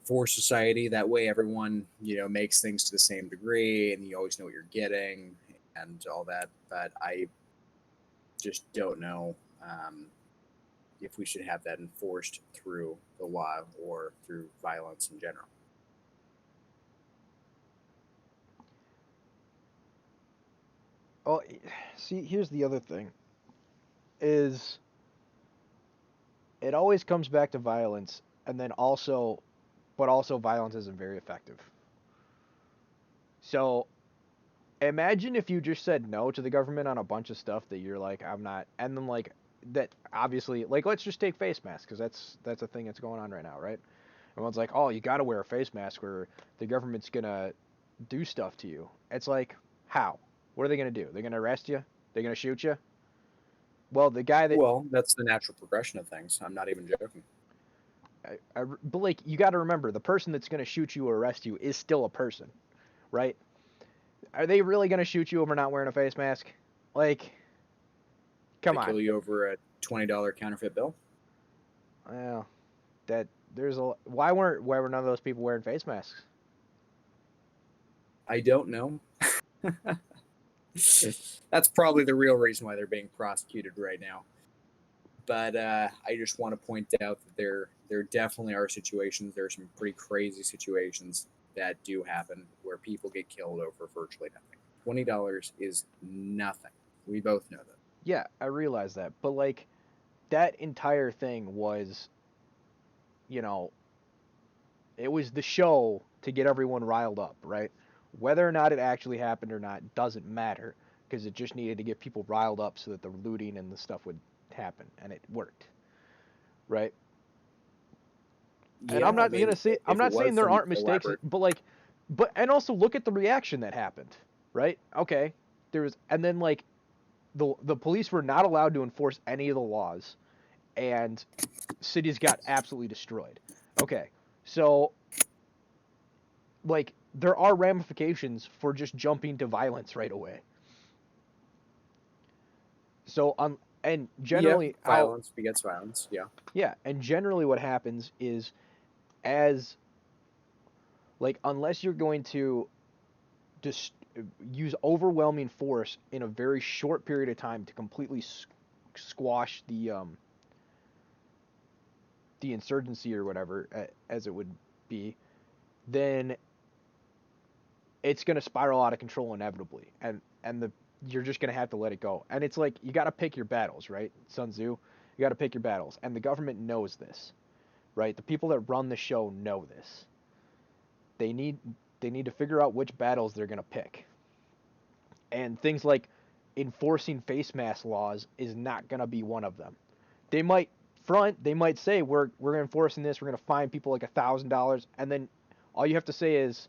for society. That way, everyone makes things to the same degree, and you always know what you're getting and all that. But I just don't know if we should have that enforced through the law or through violence in general. Oh, see, here's the other thing: is it always comes back to violence, and then also, but also violence isn't very effective. So imagine if you just said no to the government on a bunch of stuff that you're like, I'm not, and then like that obviously, like let's just take face masks because that's a thing that's going on right now, right? Everyone's like, oh, you got to wear a face mask or the government's gonna do stuff to you. It's like, how? What are they gonna do? They're gonna arrest you? They're gonna shoot you? Well, the guy that, Well, that's the natural progression of things. I'm not even joking. but like, you got to remember, the person that's gonna shoot you or arrest you is still a person, right? Are they really gonna shoot you over not wearing a face mask? Like, They come on. kill you over a $20 counterfeit bill. Well, that there's a why were none of those people wearing face masks? I don't know. That's probably the real reason why they're being prosecuted right now. But I just want to point out that there definitely are situations. There are some pretty crazy situations that do happen where people get killed over virtually nothing. $20 is nothing. We both know that. Yeah, I realize that, but like that entire thing was, you know, it was the show to get everyone riled up, right? Whether or not it actually happened or not doesn't matter because it just needed to get people riled up so that the looting and the stuff would happen, and it worked, right? And Yeah, I mean, I'm if it not saying was there some aren't mistakes, elaborate, but like, but and also look at the reaction that happened, right? Okay, there was, and then like the police were not allowed to enforce any of the laws, and cities got absolutely destroyed. Okay, so like there are ramifications for just jumping to violence right away. So and yeah, generally how violence begets violence. Yeah, yeah, and generally what happens is as like unless you're going to just use overwhelming force in a very short period of time to completely squash the insurgency or whatever as it would be, then it's going to spiral out of control inevitably, and the you're just going to have to let it go. And it's like you got to pick your battles, right? Sun Tzu, you got to pick your battles, and the government knows this, right? The people that run the show know this. They need they need to figure out which battles they're going to pick, and things like enforcing face mask laws is not going to be one of them. They might say we're enforcing this, we're going to fine people like $1,000, and then all you have to say is,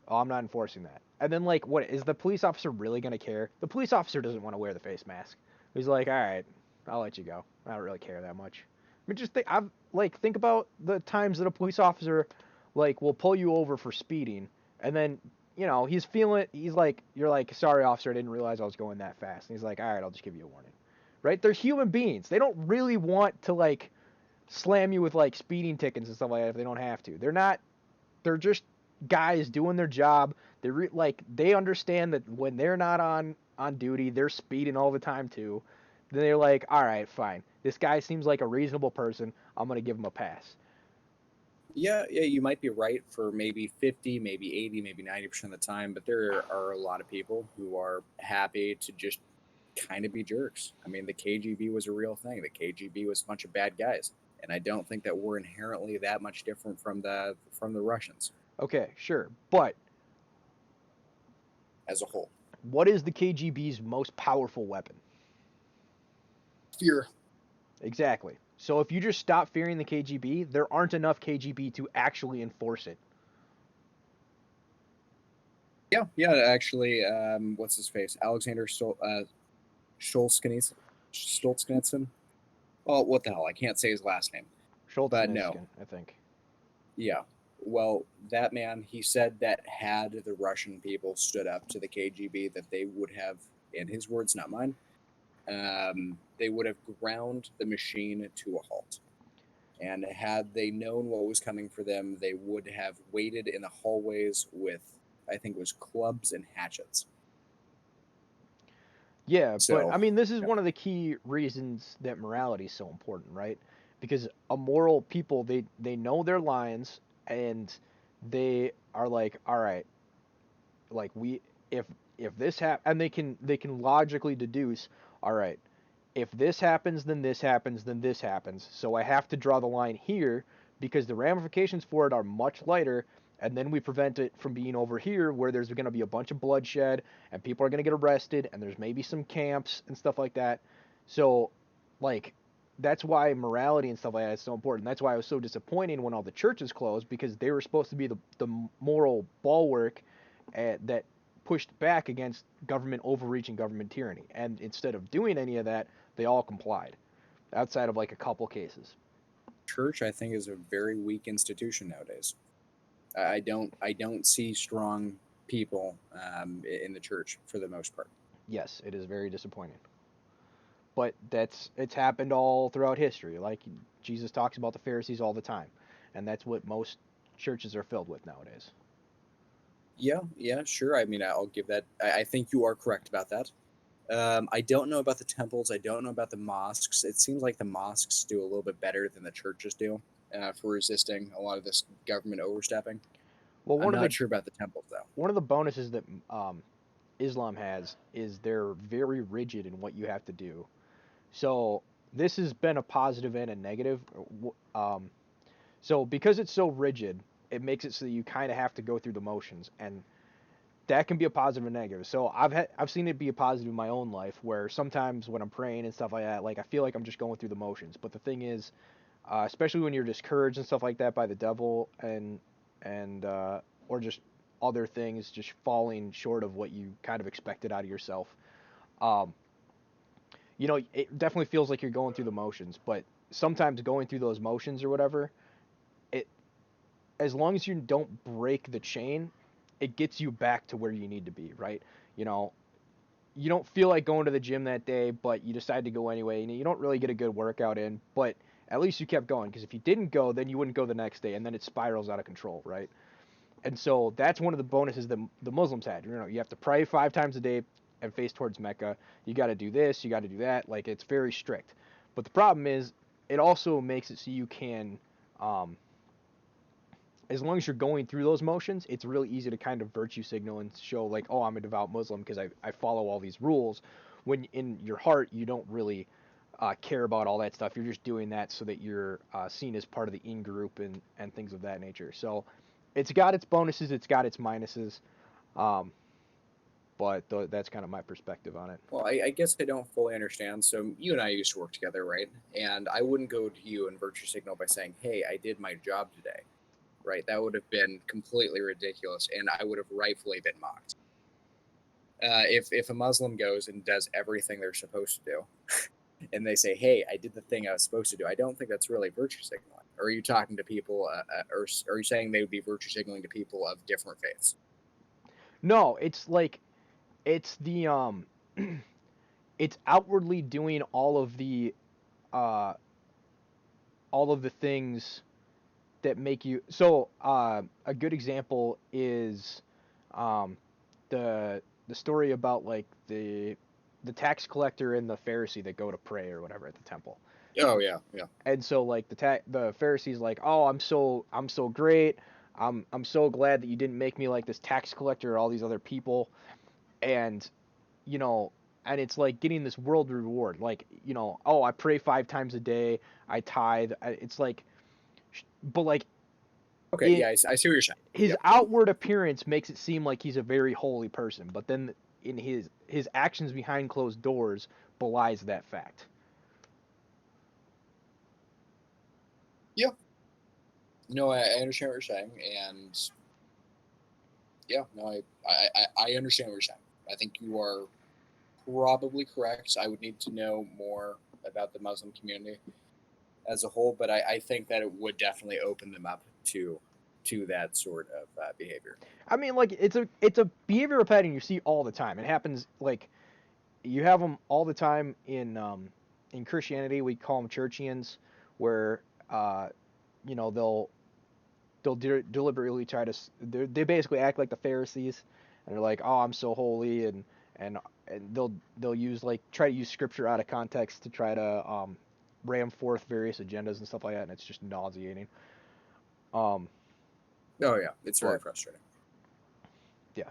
oh, I'm not enforcing that. And then, like, what is the police officer really going to care? The police officer doesn't want to wear the face mask. He's like, all right, I'll let you go. I don't really care that much. I mean, just think about the times that a police officer, like, will pull you over for speeding, and then, he's like, you're like, sorry, officer, I didn't realize I was going that fast. And he's like, all right, I'll just give you a warning. Right? They're human beings. They don't really want to, like, slam you with, like, speeding tickets and stuff like that if they don't have to. They're just guys doing their job. They understand that when they're not on duty, they're speeding all the time too. Then they're like, all right, fine. This guy seems like a reasonable person. I'm gonna give him a pass. yeah. You might be right for maybe 50, maybe 80, maybe 90% of the time, but there are a lot of people who are happy to just kind of be jerks. I mean, the KGB was a real thing. The KGB was a bunch of bad guys, and I don't think that we're inherently that much different from the Russians Okay, sure, but as a whole. what is the KGB's most powerful weapon? Fear. Exactly. So if you just stop fearing the KGB, there aren't enough KGB to actually enforce it. Yeah. Actually, what's his face? Alexander Stoltzknitson. Oh, what the hell? I can't say his last name. But no, Schultz-Niskin, I think. yeah. Well, that man, he said that had the Russian people stood up to the KGB, that they would have, in his words, not mine, they would have ground the machine to a halt. And had they known what was coming for them, they would have waited in the hallways with, I think it was clubs and hatchets. Yeah, but So, I mean, this is yeah, one of the key reasons that morality is so important, right? Because a moral people, they know their lines, and they are like, all right, like if if this and they can logically deduce, all right, if this happens, then this happens, then this happens. So I have to draw the line here because the ramifications for it are much lighter, and then we prevent it from being over here where there's going to be a bunch of bloodshed and people are going to get arrested and there's maybe some camps and stuff like that. So, like, that's why morality and stuff like that is so important. That's why I was so disappointed when all the churches closed because they were supposed to be the moral bulwark that pushed back against government overreach and government tyranny. And instead of doing any of that, they all complied, outside of like a couple cases. church, I think, is a very weak institution nowadays. I don't see strong people in the church for the most part. Yes, it is very disappointing. But it's happened all throughout history. Like Jesus talks about the Pharisees all the time, and that's what most churches are filled with nowadays. Yeah, sure. I mean, I'll give that. I think you are correct about that. I don't know about the temples. I don't know about the mosques. It seems like the mosques do a little bit better than the churches do for resisting a lot of this government overstepping. Well, I'm not sure about the temples though. one of the bonuses that Islam has is they're very rigid in what you have to do. So this has been a positive and a negative. So because it's so rigid, it makes it so that you kind of have to go through the motions, and that can be a positive and negative. So I've seen it be a positive in my own life, where sometimes when I'm praying and stuff like that, like I feel like I'm just going through the motions. But the thing is, especially when you're discouraged and stuff like that by the devil and or just other things, just falling short of what you kind of expected out of yourself. Um, it definitely feels like you're going through the motions, but sometimes going through those motions or whatever, it as long as you don't break the chain, it gets you back to where you need to be, right? You know, you don't feel like going to the gym that day, but you decide to go anyway, and you don't really get a good workout in, but at least you kept going, because if you didn't go, then you wouldn't go the next day, and then it spirals out of control, right? And so that's one of the bonuses that the Muslims had. You have to pray 5 times a day and face towards Mecca. You got to do this, you got to do that. Like, it's very strict. But the problem is, it also makes it so you can, um, as long as you're going through those motions, it's really easy to kind of virtue signal and show, like, oh, I'm a devout Muslim because I follow all these rules. When in your heart, you don't really care about all that stuff. You're just doing that so that you're seen as part of the in group and things of that nature. So it's got its bonuses, it's got its minuses, um, but that's kind of my perspective on it. Well, I guess I don't fully understand. So you and I used to work together, right? And I wouldn't go to you and virtue signal by saying, "Hey, I did my job today." Right? That would have been completely ridiculous, and I would have rightfully been mocked. If a Muslim goes and does everything they're supposed to do, and they say, "Hey, I did the thing I was supposed to do," I don't think that's really virtue signaling. Or are you talking to people, or are you saying they would be virtue signaling to people of different faiths? No, it's like it's the it's outwardly doing uh all of the things that make you so a good example is um the story about like the tax collector and the Pharisee that go to pray or whatever at the temple. Oh yeah, yeah. And so like the Pharisee's like, "Oh, I'm so great. I'm so glad that you didn't make me like this tax collector or all these other people." And you know, and it's like getting this world reward. Like, "Oh, I pray 5 times a day. I tithe." It's like but like Okay, in yeah, I see what you're saying. his Yep. outward appearance makes it seem like he's a very holy person, but then in his actions behind closed doors belies that fact. Yeah. No, I understand what you're saying, and Yeah, no, I understand what you're saying. I think you are probably correct. I would need to know more about the Muslim community as a whole, but I think that it would definitely open them up to that sort of behavior. I mean, like it's a behavioral pattern you see all the time. It happens like you have them all the time in Christianity. We call them churchians, where you know they'll deliberately try to they basically act like the Pharisees, and they're like, oh, I'm so holy, and and they'll use like try to use scripture out of context to try to ram forth various agendas and stuff like that, and it's just nauseating. Um, Oh yeah, it's very but frustrating. yeah,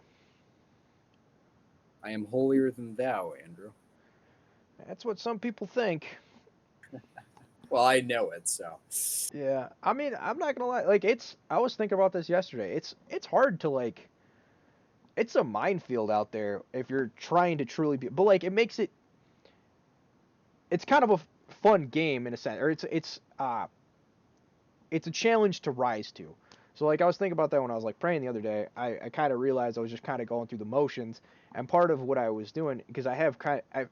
I am holier than thou, Andrew. that's what some people think. Well, I know it, so. Yeah, I mean, I'm not gonna lie. Like, I was thinking about this yesterday. It's hard to like. It's a minefield out there if you're trying to truly be. But like, it makes it. It's kind of a fun game in a sense, or it's a challenge to rise to. So like I was thinking about that when I was like praying the other day. I kind of realized I was just kind of going through the motions, and part of what I was doing because I have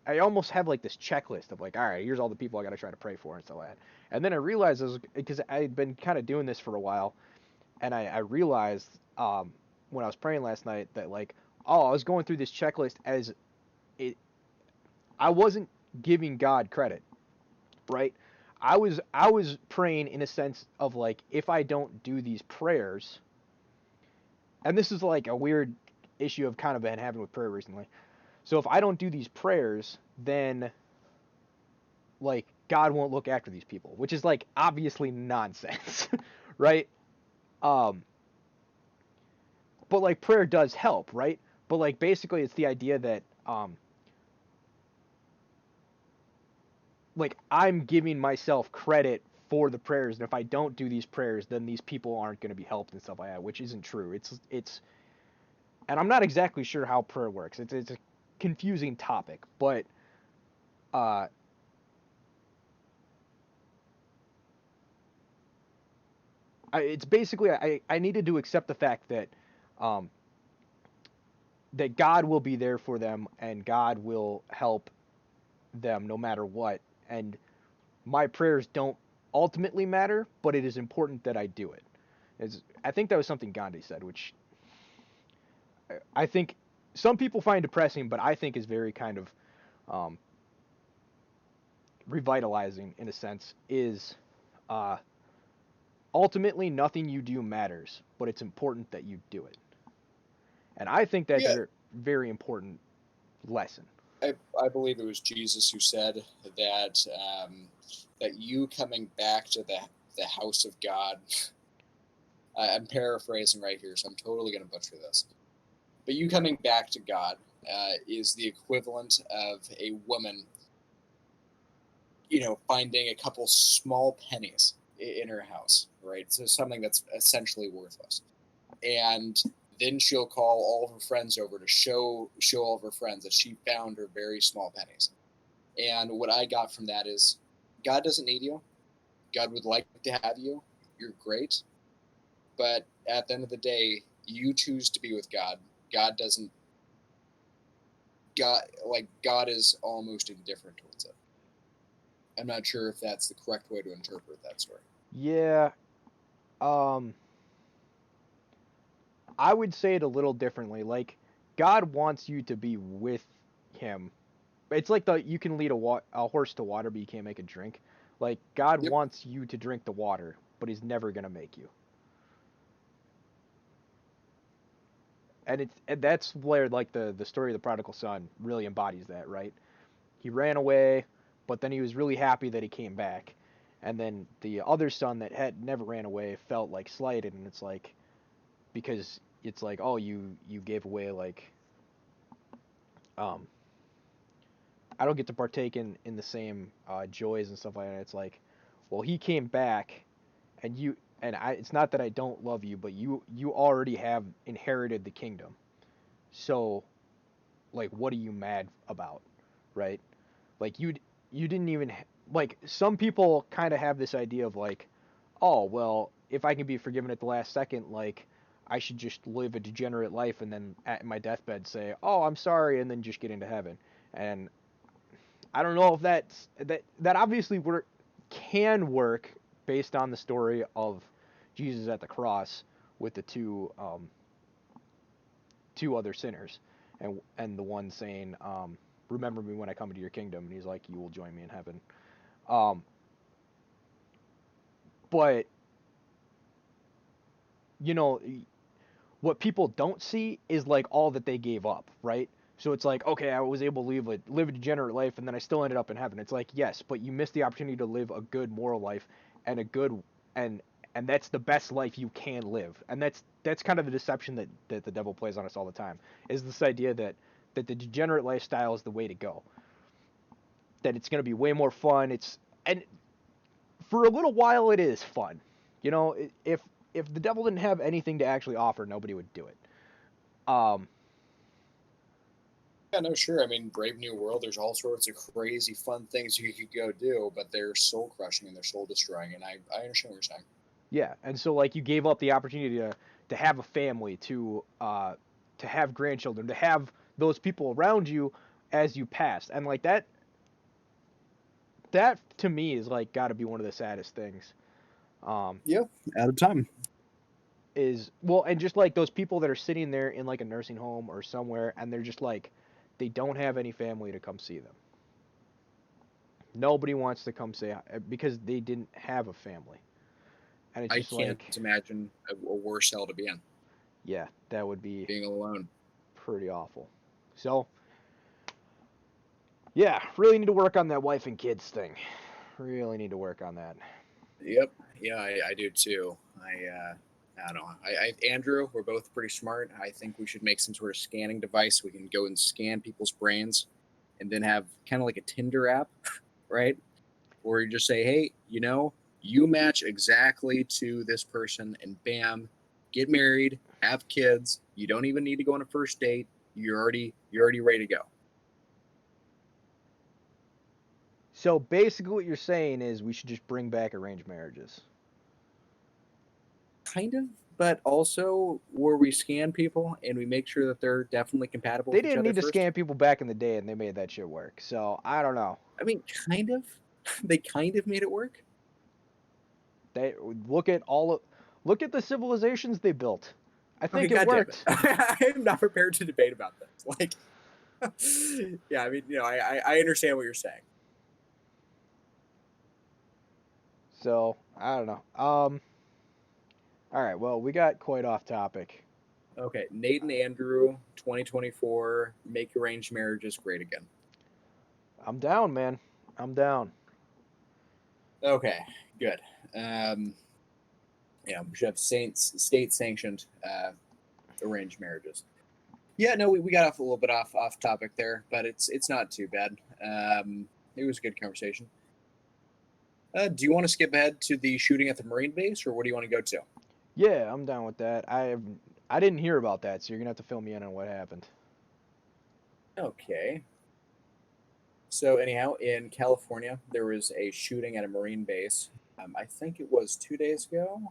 I almost have like this checklist of like, all right, here's all the people I got to try to pray for and stuff like that. And then I realized because I had been kind of doing this for a while, and I realized when I was praying last night that like, oh, I was going through this checklist as it I wasn't giving God credit, right? I was praying in a sense of like if I don't do these prayers, and this is like a weird issue I've kind of been having with prayer recently. So if I don't do these prayers, then like God won't look after these people, which is like obviously nonsense, right? Um, but like prayer does help, right? But like basically it's the idea that like I'm giving myself credit for the prayers, and if I don't do these prayers, then these people aren't going to be helped and stuff like that, which isn't true. And I'm not exactly sure how prayer works. It's a confusing topic, but uh, it's basically I needed to accept the fact um, that God will be there for them and God will help them no matter what. And my prayers don't ultimately matter, but it is important that I do it. I think that was something Gandhi said, which I think some people find depressing, but I think is very kind of um, revitalizing in a sense. Is uh, ultimately nothing you do matters, but it's important that you do it. And I think that's a Yeah, very, very important lesson. I believe it was Jesus who said that that you coming back to the house of God. I'm paraphrasing right here, so I'm totally going to butcher this. But you coming back to God is the equivalent of a woman, finding a couple small pennies in her house, right? So something that's essentially worthless, and then she'll call all of her friends over to show all of her friends that she found her very small pennies. And what I got from that is, God doesn't need you. God would like to have you. You're great, but at the end of the day, you choose to be with God. God doesn't. God is almost indifferent towards it. I'm not sure if that's the correct way to interpret that story. Yeah, um, I would say it a little differently. Like, God wants you to be with Him. It's like the you can lead a horse to water, but you can't make it drink. Like, God Yep. wants you to drink the water, but He's never gonna make you. And that's where like the story of the prodigal son really embodies that, right? He ran away, but then he was really happy that he came back. And then the other son that had never ran away felt like slighted, and it's like because it's like, oh, you gave away like um I don't get to partake in the same joys and stuff like that. It's like, well, he came back, and it's not that I don't love you, but you already have inherited the kingdom. So like, what are you mad about, right? Like you didn't even like some people kind of have this idea of like, oh well, if I can be forgiven at the last second, like I should just live a degenerate life and then at my deathbed say, "Oh, I'm sorry," and then just get into heaven. And I don't know if that obviously can work based on the story of Jesus at the cross with the two other sinners, and the one saying, "Remember me when I come into your kingdom," and he's like, "You will join me in heaven." Um, but you know, what people don't see is like all that they gave up, right? So it's like, okay, I was able to live a degenerate life, and then I still ended up in heaven. It's like, yes, but you missed the opportunity to live a good moral life, and a good and and that's the best life you can live. And that's kind of the deception that the devil plays on us all the time. Is this idea that the degenerate lifestyle is the way to go. That it's going to be way more fun. And for a little while it is fun. You know, if the devil didn't have anything to actually offer, nobody would do it. Um, Yeah, no, sure. I mean, Brave New World, there's all sorts of crazy fun things you could go do, but they're soul crushing and they're soul destroying. And I understand what you're saying. Yeah, and so like you gave up the opportunity to have a family, to have grandchildren, to have those people around you as you passed, and like that to me is like got to be one of the saddest things. Um, Yeah, out of time. is well, and just like those people that are sitting there in like a nursing home or somewhere, and they're just like they don't have any family to come see them. Nobody wants to come say because they didn't have a family, and it's I just can't like, imagine a worse hell to be in, yeah, that would be being alone. pretty awful. So yeah, really need to work on that wife and kids thing. Really need to work on that. Yep. Yeah, I do too. I don't know. Andrew, we're both pretty smart. I think we should make some sort of scanning device. We can go and scan people's brains, and then have kind of like a Tinder app, right? Where you just say, hey, you match exactly to this person, and bam, get married, have kids. You don't even need to go on a first date. You're already ready to go. So basically, what you're saying is we should just bring back arranged marriages. Kind of, but also where we scan people and we make sure that they're definitely compatible They with each didn't other need to first. scan people back in the day, and they made that shit work. So I don't know. I mean, kind of. They kind of made it work. They look at the civilizations they built. I Okay, think it goddamn it. worked. I am not prepared to debate about this. Like, yeah, I mean, I understand what you're saying. So I don't know. All right. Well, we got quite off topic. Okay, Nate and Andrew, 2024, make arranged marriages great again. I'm down, man. I'm down. Okay, good. Um, we should have state sanctioned arranged marriages. Yeah, no, we got off a little bit off topic there, but it's not too bad. It was a good conversation. Do you want to skip ahead to the shooting at the Marine base, or what do you want to go to? Yeah, I'm down with that. I didn't hear about that, so you're gonna have to fill me in on what happened. Okay. So anyhow, in California, there was a shooting at a Marine base. I think it was 2 days ago.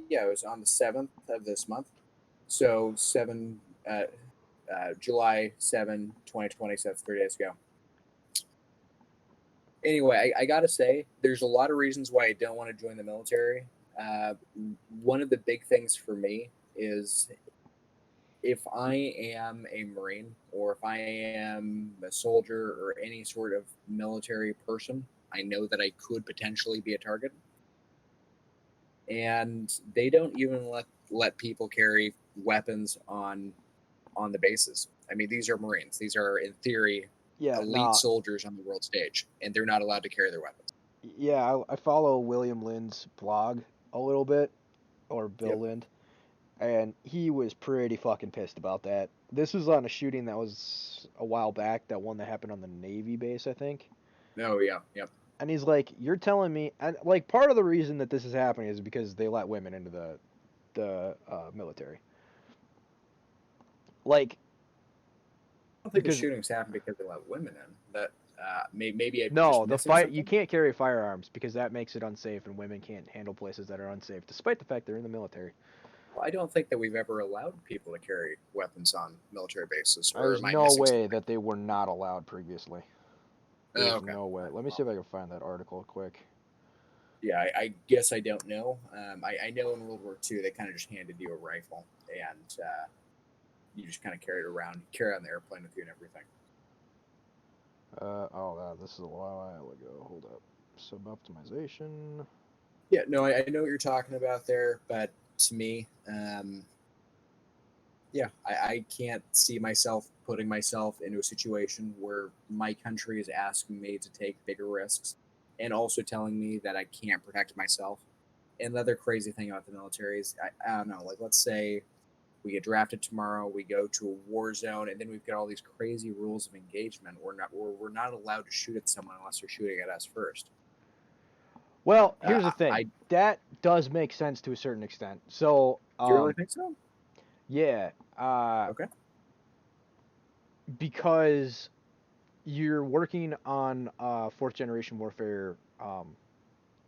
Yeah, it was on the 7th of this month. So July 7, 2020. So that's 3 days ago. Anyway, I gotta say, there's a lot of reasons why I don't want to join the military. Uh, One of the big things for me is if I am a Marine or if I am a soldier or any sort of military person, I know that I could potentially be a target. And they don't even let people carry weapons on the bases. I mean, these are Marines. These are, in theory, Yeah, elite nah. soldiers on the world stage, and they're not allowed to carry their weapons. Yeah, I follow William Lynn's blog a little bit, or Bill Yep. Lind, and he was pretty fucking pissed about that. This was on a shooting that was a while back, that one that happened on the Navy base, I think. Oh yeah. Yep. And he's like, "You're telling me," and like part of the reason that this is happening is because they let women into the military. Like, I don't think the because shootings happen because they let women in. That maybe I'm just no, the missing fire you something. can't carry firearms because that makes it unsafe, and women can't handle places that are unsafe, despite the fact they're in the military. Well, I don't think that we've ever allowed people to carry weapons on military bases, or There's am I no missing way something? that they were not allowed previously. Oh, There's okay. no way. Let me see Well, if I can find that article quick. yeah, I guess I don't know. I know in World War II they kind of just handed you a rifle and you just kind of carry it around, carry it on the airplane with you and everything. This is a while ago. Hold up. Sub optimization. Yeah, no, I know what you're talking about there, but to me, yeah, I can't see myself putting myself into a situation where my country is asking me to take bigger risks and also telling me that I can't protect myself. And the other crazy thing about the military is, I don't know, like let's say we get drafted tomorrow, we go to a war zone, and then we've got all these crazy rules of engagement. We're not allowed to shoot at someone unless they're shooting at us first. Well, Uh, here's the thing. I That does make sense to a certain extent. So, Do you really think so? yeah, Okay. because you're working on fourth generation warfare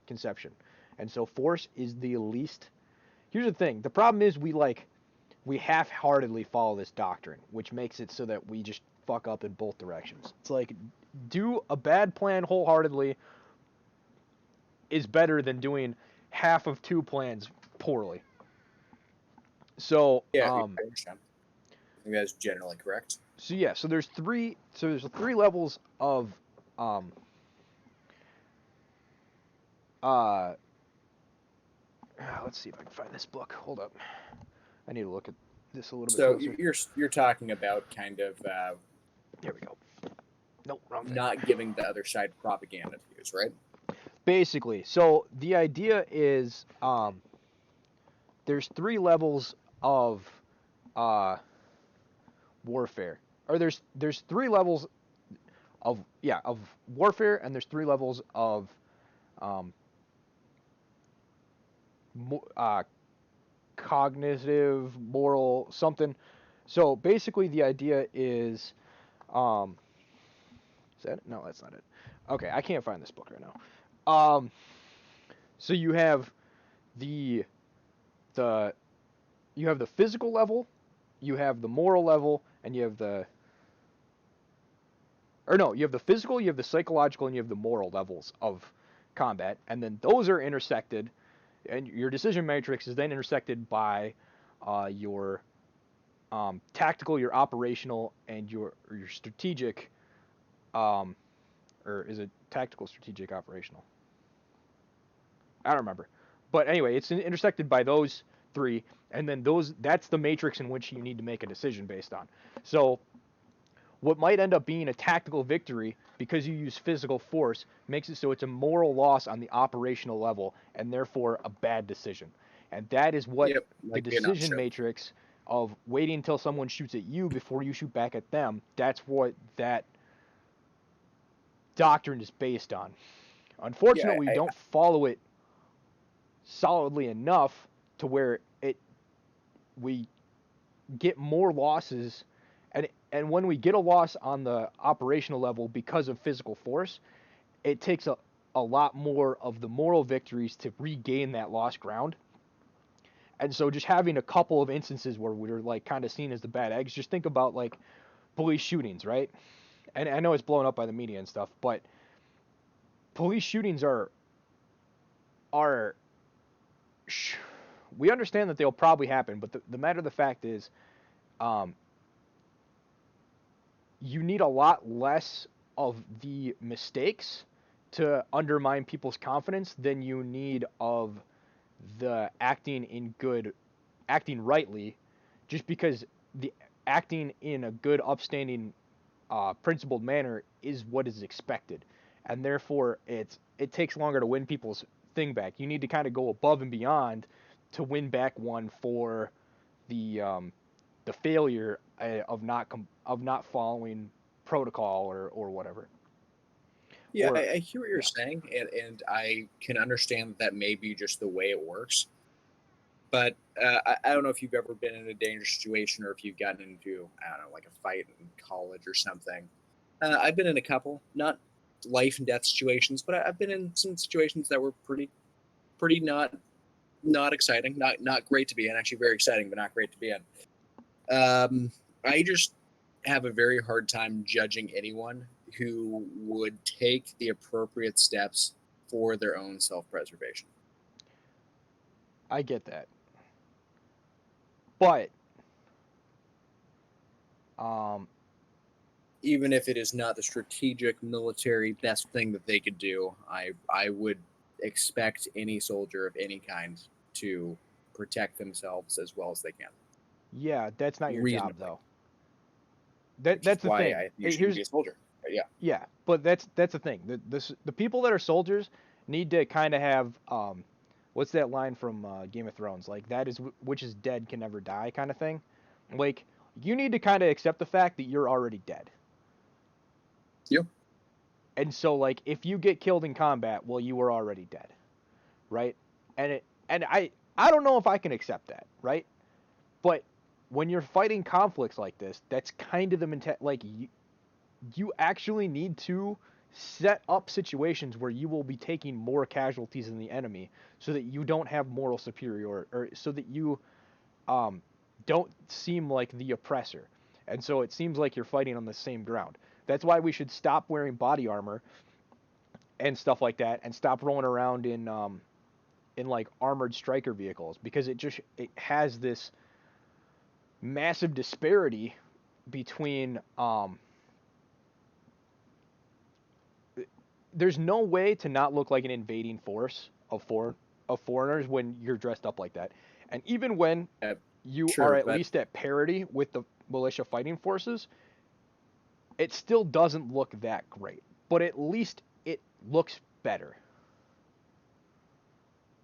conception, and so force is the least. Here's the thing. The problem is we half-heartedly follow this doctrine, which makes it so that we just fuck up in both directions. It's like do a bad plan wholeheartedly is better than doing half of two plans poorly. So, Yeah, I understand. I think that's generally correct. so there's three levels of um uh let's see if I can find this book. Hold up. I need to look at this a little bit So closer. you're talking about kind of Here we go. Nope, wrong thing. not giving the other side propaganda to use, right? Basically, so the idea is there's three levels of uh warfare. Or there's three levels of warfare, and there's three levels of um uh cognitive, moral, something. So basically, the idea um, is that it? No, that's not it. Okay, I can't find this book right now. So the the you have the physical level, you have the moral level, and you have the or no, you have the physical, you have the psychological, and you have the moral levels of combat, and then those are intersected, and your decision matrix is then intersected by your tactical, your operational, and your strategic, um, or is it tactical, strategic, operational? I don't remember. But anyway, it's intersected by those three, and then that's the matrix in which you need to make a decision based on. So what might end up being a tactical victory because you use physical force makes it so it's a moral loss on the operational level and therefore a bad decision. And that is what Yep, the like Vietnam decision show. matrix of waiting until someone shoots at you before you shoot back at them, that's what that doctrine is based on. Yeah, Unfortunately, we don't follow it solidly enough to where it we get more losses, and when we get a loss on the operational level because of physical force, it takes a lot more of the moral victories to regain that lost ground. And so just having a couple of instances where we're like kind of seen as the bad eggs, just think about like police shootings, right? And I know it's blown up by the media and stuff, but police shootings are we understand that they'll probably happen, but the matter of the fact is, um, you need a lot less of the mistakes to undermine people's confidence than you need of the acting rightly, just because the acting in a good, upstanding, principled manner is what is expected, and therefore it takes longer to win people's thing back. You need to kind of go above and beyond to win back one for the failure of not following protocol or whatever. yeah, Or I hear what you're yeah, saying, and I can understand that may be just the way it works. But I don't know if you've ever been in a dangerous situation or if you've gotten into, I don't know, like a fight in college or something. I've been in a couple, not life and death situations, but I've been in some situations that were pretty not not exciting, not great to be in. Actually, very exciting, but not great to be in. I just have a very hard time judging anyone who would take the appropriate steps for their own self-preservation. I get that. But um, even if it is not the strategic military best thing that they could do, I would expect any soldier of any kind to protect themselves as well as they can. yeah, that's not your job Reasonably. though. Which is That's the why thing. you shouldn't be a soldier. But yeah. Yeah, but that's the thing. The people that are soldiers need to kind of have what's that line from Game of Thrones? Like that is which is dead can never die kind of thing. Like you need to kind of accept the fact that you're already dead. Yep. And so like if you get killed in combat, well you were already dead, right? And I don't know if I can accept that, right? But when you're fighting conflicts like this, that's kind of the like you actually need to set up situations where you will be taking more casualties than the enemy so that you don't have moral superiority or so that you don't seem like the oppressor. And so it seems like you're fighting on the same ground. That's why we should stop wearing body armor and stuff like that and stop rolling around in like armored striker vehicles because it has this massive disparity between there's no way to not look like an invading force of foreigners when you're dressed up like that. And even when you are Sure, at but least at parity with the militia fighting forces, it still doesn't look that great. But at least it looks better.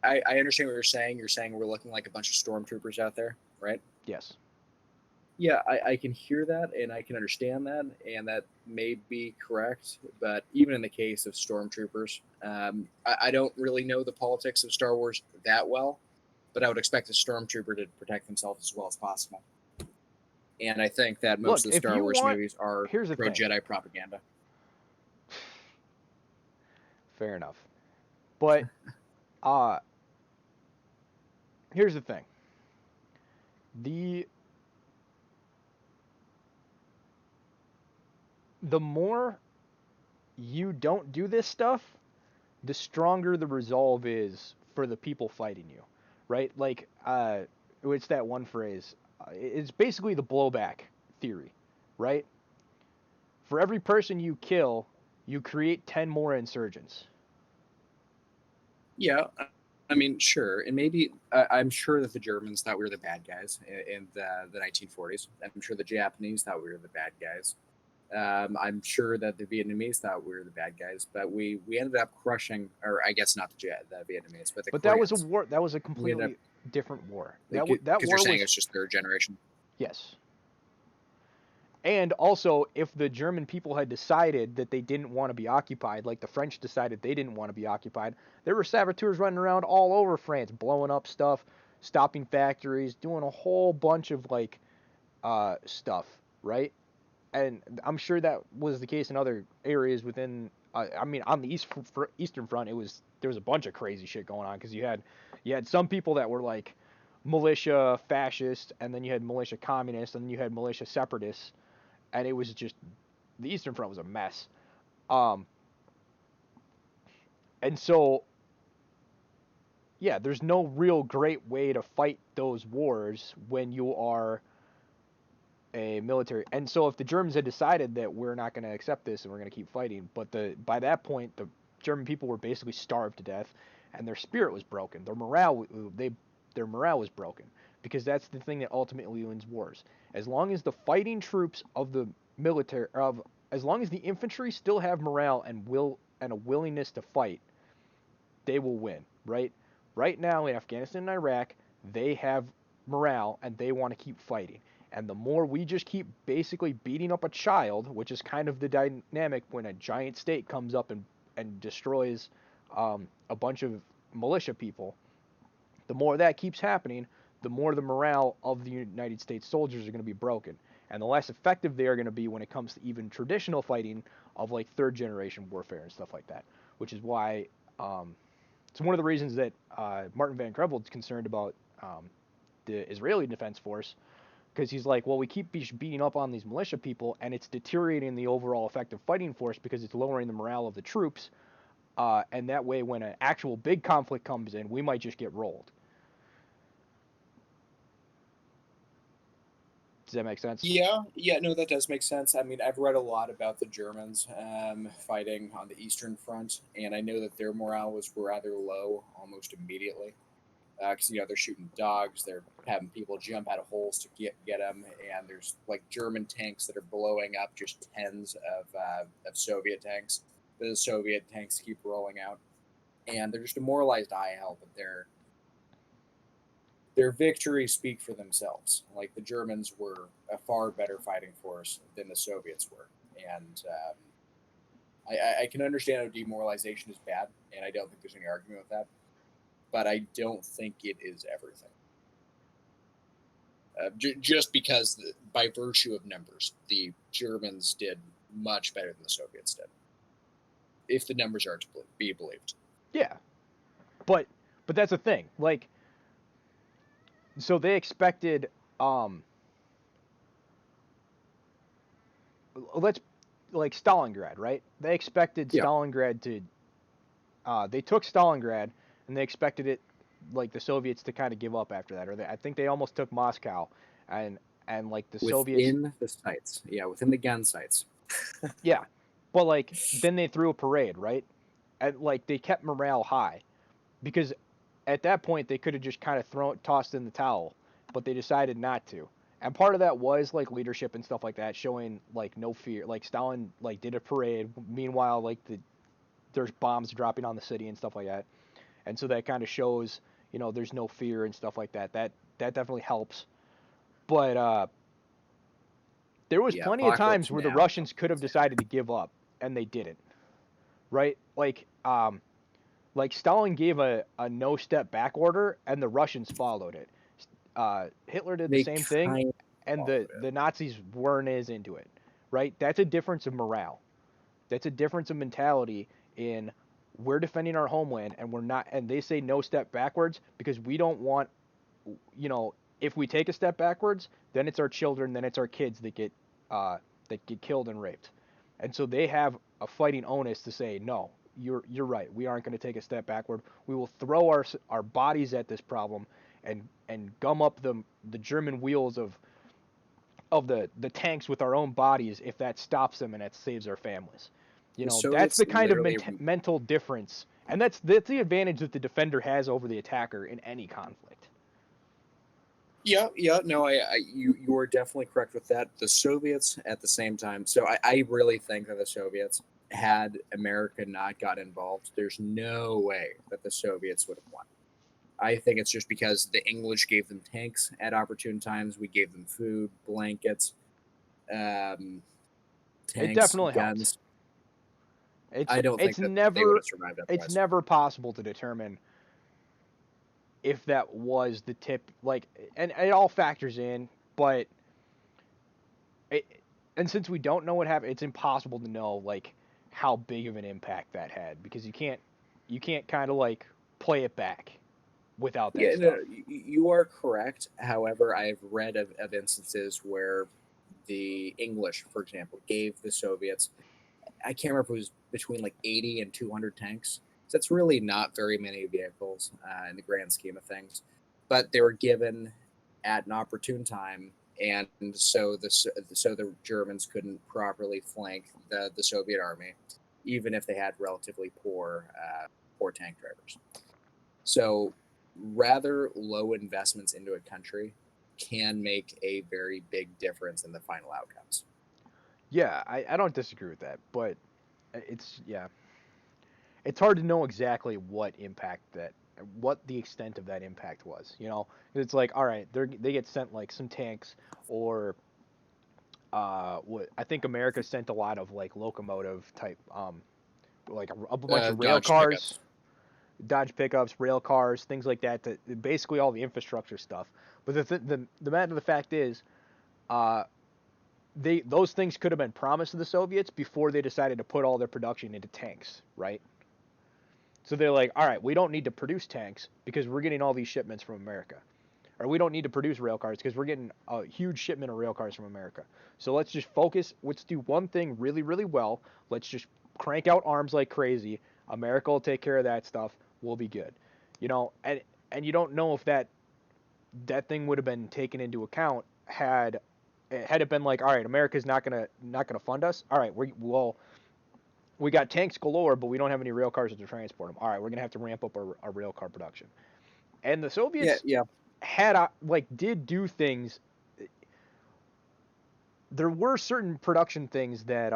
I understand what you're saying. You're saying we're looking like a bunch of stormtroopers out there, right? Yes. Yeah, I can hear that and I can understand that, and that may be correct. But even in the case of stormtroopers, I don't really know the politics of Star Wars that well, but I would expect a stormtrooper to protect themselves as well as possible. And I think that most Look, of the if Star you Wars want, movies are here's the pro thing. Jedi propaganda. Fair enough. But uh here's the thing. The the more you don't do this stuff, the stronger the resolve is for the people fighting you, right? Like, it's that one phrase. It's basically the blowback theory, right? For every person you kill, you create 10 more insurgents. Yeah, I mean, sure, and maybe I'm sure that the Germans thought we were the bad guys in the 1940s. I'm sure the Japanese thought we were the bad guys. I'm sure that the Vietnamese thought we were the bad guys, but we ended up crushing, or I guess not the Vietnamese, but the But that was a Koreans. war. That was a We ended up completely different war. That because you're war saying was it's just third generation. yes. And also, if the German people had decided that they didn't want to be occupied, like the French decided they didn't want to be occupied, there were saboteurs running around all over France, blowing up stuff, stopping factories, doing a whole bunch of like stuff, right? And I'm sure that was the case in other areas within. I mean, on the Eastern Front, there was a bunch of crazy shit going on because you had some people that were like militia fascists, and then you had militia communists, and then you had militia separatists, and it was just the Eastern Front was a mess. Um, and so yeah, there's no real great way to fight those wars when you are a military. And so if the Germans had decided that we're not going to accept this and we're going to keep fighting, but by that point the German people were basically starved to death and their spirit was broken. Their morale was broken because that's the thing that ultimately wins wars. As long as the fighting troops of the military of as long as the infantry still have morale and a willingness to fight, they will win, right? Right now in Afghanistan and Iraq, they have morale and they want to keep fighting. And the more we just keep basically beating up a child, which is kind of the dynamic when a giant state comes up and destroys a bunch of militia people, the more that keeps happening, the more the morale of the United States soldiers are going to be broken. And the less effective they are going to be when it comes to even traditional fighting of like third generation warfare and stuff like that. Which is why It's one of the reasons that Martin Van Krevel's concerned about the Israeli Defense Force, because he's like, well, we keep beating up on these militia people, and it's deteriorating the overall effective fighting force because it's lowering the morale of the troops, and that way, when an actual big conflict comes in, we might just get rolled. Does that make sense? Yeah, no, that does make sense. I mean, I've read a lot about the Germans fighting on the Eastern Front, and I know that their morale was rather low almost immediately. Because they're shooting dogs, they're having people jump out of holes to get them, and there's like German tanks that are blowing up just tens of Soviet tanks. The Soviet tanks keep rolling out, and they're just demoralized IL, but their victories speak for themselves. Like the Germans were a far better fighting force than the Soviets were, and I can understand how demoralization is bad, and I don't think there's any argument with that. But I don't think it is everything. Just because, by virtue of numbers, the Germans did much better than the Soviets did, if the numbers are to be believed. Yeah, but that's the thing. Like, so they expected, let's like Stalingrad, right? They expected Stalingrad to, they took Stalingrad, and they expected it, like the Soviets, to kind of give up after that, or I think they almost took Moscow, and like the Soviets within the sites, within the gun sites. Yeah, but like then they threw a parade, right? And like they kept morale high, because at that point they could have just kind of tossed in the towel, but they decided not to. And part of that was like leadership and stuff like that, showing like no fear. Like Stalin like did a parade, meanwhile like there's bombs dropping on the city and stuff like that, and so that kind of shows there's no fear and stuff like that. That definitely helps, but there was plenty of times where the Russians could have decided to give up, and they didn't. Right? Like Stalin gave a no step back order, and the Russians followed it. Hitler did the same thing, and the Nazis weren't as into it. Right? That's a difference of morale. That's a difference of mentality in we're defending our homeland, and we're not. And they say no step backwards because we don't want, if we take a step backwards, then it's our children, then it's our kids that get killed and raped. And so they have a fighting onus to say, no, you're right. We aren't going to take a step backward. We will throw our bodies at this problem and gum up the German wheels of the tanks with our own bodies if that stops them and that saves our families. That's the kind of mental difference, and that's the advantage that the defender has over the attacker in any conflict. Yeah, no, you are definitely correct with that. The Soviets at the same time, so I really think that the Soviets, had America not got involved, there's no way that the Soviets would have won. I think it's just because the English gave them tanks at opportune times. We gave them food, blankets, tanks, it definitely guns. Helps. I don't think that they would have survived otherwise. It's never possible to determine if that was the tip, and it all factors in, but and since we don't know what happened, it's impossible to know how big of an impact that had, because you can't kind of play it back without that stuff. No, you are correct. However, I've read of instances where the English, for example, gave the Soviets, I can't remember if it was between 80 and 200 tanks. So that's really not very many vehicles in the grand scheme of things. But they were given at an opportune time, and so the Germans couldn't properly flank the Soviet army, even if they had relatively poor tank drivers. So rather low investments into a country can make a very big difference in the final outcomes. Yeah, I don't disagree with that, but it's hard to know exactly what the extent of that impact was. It's like, all right, they get sent some tanks, or I think America sent a lot of locomotive type, a bunch of rail cars. Dodge pickups, rail cars, things like that. Basically all the infrastructure stuff. But the matter of the fact is, those things could have been promised to the Soviets before they decided to put all their production into tanks, right? So they're like, all right, we don't need to produce tanks because we're getting all these shipments from America. Or we don't need to produce rail cars because we're getting a huge shipment of rail cars from America. So let's just focus. Let's do one thing really, really well. Let's just crank out arms like crazy. America will take care of that stuff. We'll be good. You know, and you don't know if that thing would have been taken into account had it been like, all right, America's not gonna fund us. All right, we got tanks galore, but we don't have any rail cars to transport them. All right, we're gonna have to ramp up our rail car production. And the Yeah, Soviets yeah. did do things. There were certain production things that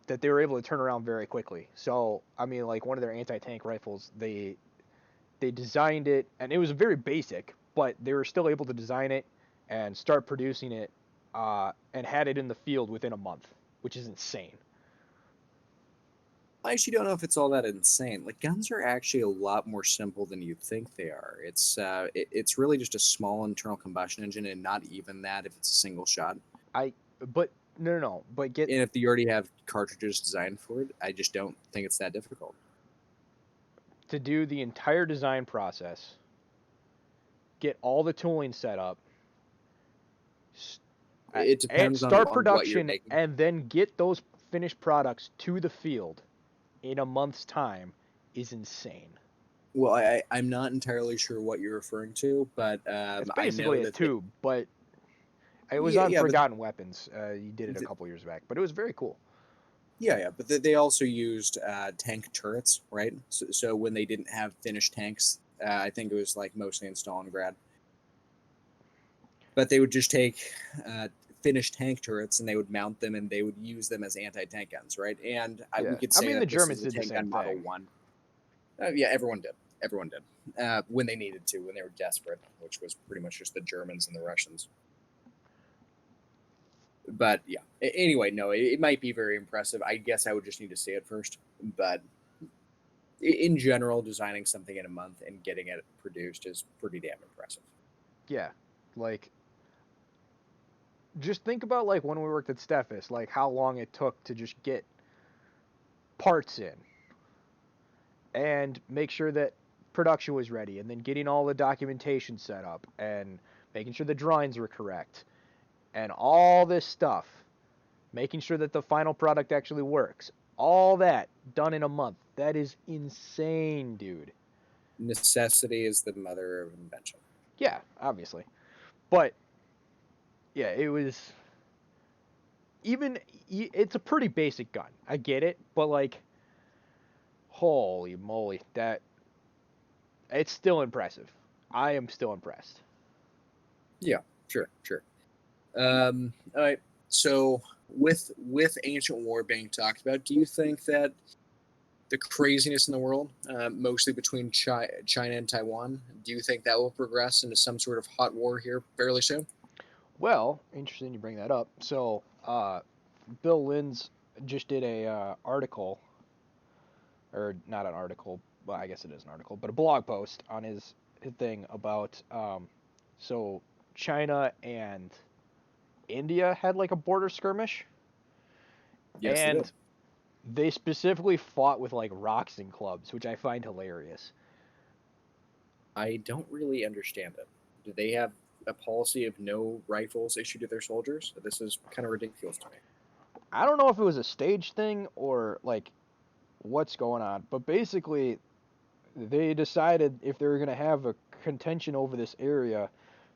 they were able to turn around very quickly. So I mean, like one of their anti-tank rifles, they designed it, and it was very basic, but they were still able to design it and start producing it, and had it in the field within a month, which is insane. I actually don't know if it's all that insane. Like guns are actually a lot more simple than you think they are. It's really just a small internal combustion engine, and not even that if it's a single shot. I but no no no, but get And if you already have cartridges designed for it, I just don't think it's that difficult. to do the entire design process, get all the tooling set up, It and depends start on what you're production, making. and then get those finished products to the field in a month's time is insane. Well, I'm not entirely sure what you're referring to, but It's I know basically a that tube, but it was yeah, on yeah, but Forgotten Weapons. You did it a couple years back, but it was very cool. yeah, but they also used tank turrets, right? So when they didn't have finished tanks, I think it was like mostly in Stalingrad. But they would just take finished tank turrets and they would mount them and they would use them as anti-tank guns, right? And we Yeah, could I say mean the that this Germans is a did the tank same gun Model thing. 1. Yeah, everyone did. Everyone did. When they needed to, when they were desperate, which was pretty much just the Germans and the Russians. But yeah, anyway, no, it might be very impressive. I guess I would just need to see it first. But in general, designing something in a month and getting it produced is pretty damn impressive. Yeah, like just think about like when we worked at Steffes, like how long it took to just get parts in and make sure that production was ready, and then getting all the documentation set up and making sure the drawings were correct and all this stuff, making sure that the final product actually works. All that done in a month. That is insane, dude. Necessity is the mother of invention. Yeah, obviously. But yeah, it was even it's a pretty basic gun. I get it, but like holy moly, that it's still impressive. I am still impressed. Yeah, sure, sure. All right. So with ancient war being talked about, do you think that the craziness in the world, mostly between China and Taiwan, do you think that will progress into some sort of hot war here fairly soon? Well, interesting you bring that up. So, Bill Linz just did a article, or not an article, well, I guess it is an article, but a blog post on his thing about so China and India had like a border skirmish, Yes, they did. and they specifically fought with like rocks and clubs, which I find hilarious. I don't really understand it. Do they have a policy of no rifles issued to their soldiers? This is kind of ridiculous to me. I don't know if it was a stage thing or like what's going on, but basically they decided if they were going to have a contention over this area,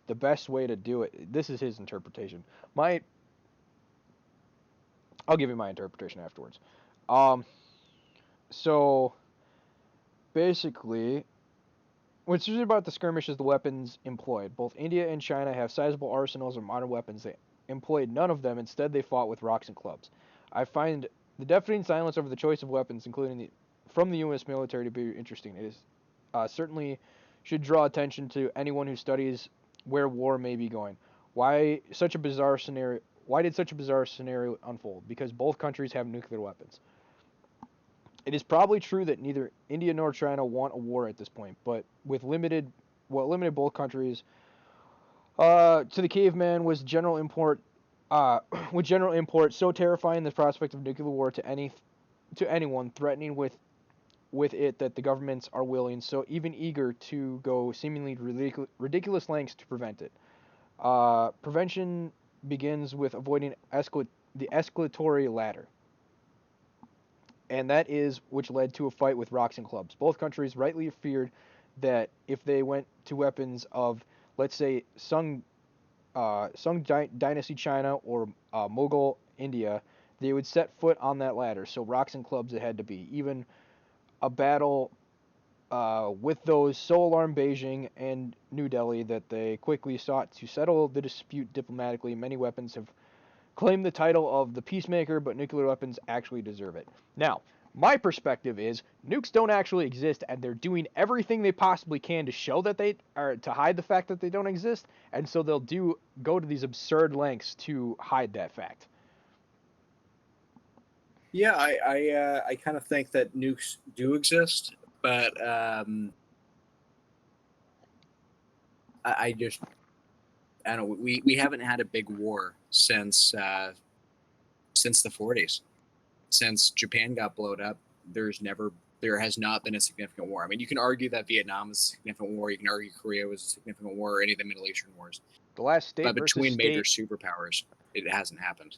the best way to do it. This is his interpretation. My, I'll give you my interpretation afterwards. Um, so basically, what's usually about the skirmish is the weapons employed. Both India and China have sizable arsenals of modern weapons. They employed none of them. Instead, they fought with rocks and clubs. I find the deafening silence over the choice of weapons, including from the U.S. military, to be interesting. It is certainly should draw attention to anyone who studies where war may be going. Why such a bizarre scenario? Why did such a bizarre scenario unfold? Because both countries have nuclear weapons. It is probably true that neither India nor China want a war at this point, but with what limited both countries to the caveman was general import, with general import so terrifying the prospect of nuclear war to anyone threatening with with it that the governments are willing, so even eager to go seemingly ridiculous lengths to prevent it. Prevention begins with avoiding the escalatory ladder, and that is which led to a fight with rocks and clubs. Both countries rightly feared that if they went to weapons of, let's say, Sung Dynasty China or Mughal India, they would set foot on that ladder. So rocks and clubs it had to be. Even a battle with those so alarmed Beijing and New Delhi that they quickly sought to settle the dispute diplomatically. Many weapons have claimed the title of the peacemaker, but nuclear weapons actually deserve it. Now, my perspective is nukes don't actually exist, and they're doing everything they possibly can to show that they are to hide the fact that they don't exist, and so they'll go to these absurd lengths to hide that fact. Yeah, I kind of think that nukes do exist, but I just I don't know. We haven't had a big war since the 40s. Since Japan got blowed up, there has not been a significant war. I mean, you can argue that Vietnam was a significant war. You can argue Korea was a significant war, or any of the Middle Eastern wars. The last state But versus between major state, superpowers, it hasn't happened.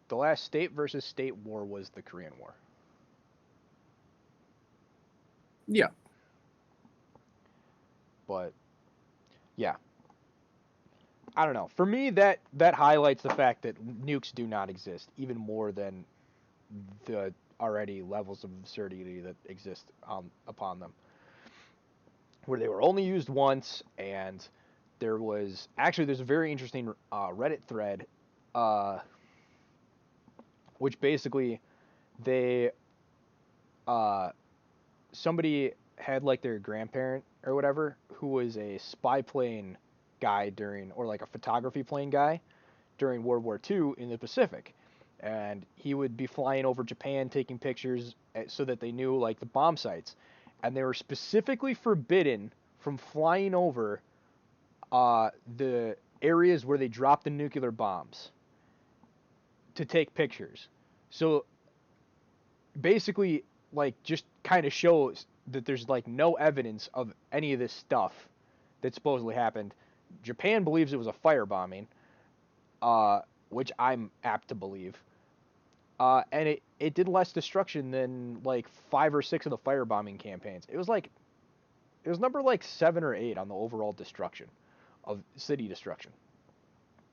the last state versus state war was the Korean War. Yeah. But yeah, I don't know. For me, that highlights the fact that nukes do not exist, even more than the already levels of absurdity that exist upon them, where they were only used once, and there's a very interesting Reddit thread, uh, which basically they somebody had like their grandparent or whatever who was a spy plane guy during, or like a photography plane guy during World War II in the Pacific. And he would be flying over Japan taking pictures so that they knew like the bomb sites. And they were specifically forbidden from flying over the areas where they dropped the nuclear bombs to take pictures. So basically, like, just kind of shows that there's like no evidence of any of this stuff that supposedly happened. Japan believes it was a firebombing, which I'm apt to believe. And it did less destruction than like 5 or 6 of the firebombing campaigns. It was number like 7 or 8 on the overall destruction of city destruction.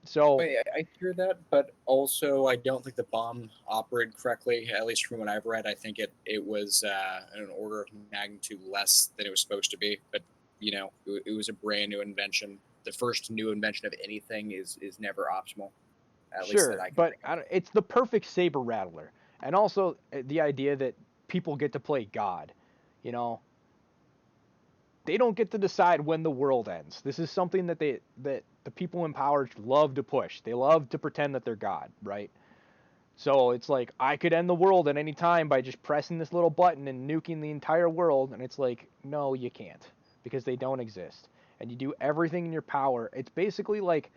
So I hear that, but also I don't think the bomb operated correctly. At least from what I've read, I think it was an order of magnitude less than it was supposed to be. But it was a brand new invention. The first new invention of anything is never optimal. At least that sure, I can but think of. it's the perfect saber rattler, and also the idea that people get to play God. You know, they don't get to decide when the world ends. This is something that the people in power love to push. They love to pretend that they're God, right? So it's like I could end the world at any time by just pressing this little button and nuking the entire world, and it's like no, you can't, because they don't exist. And you do everything in your power. It's basically like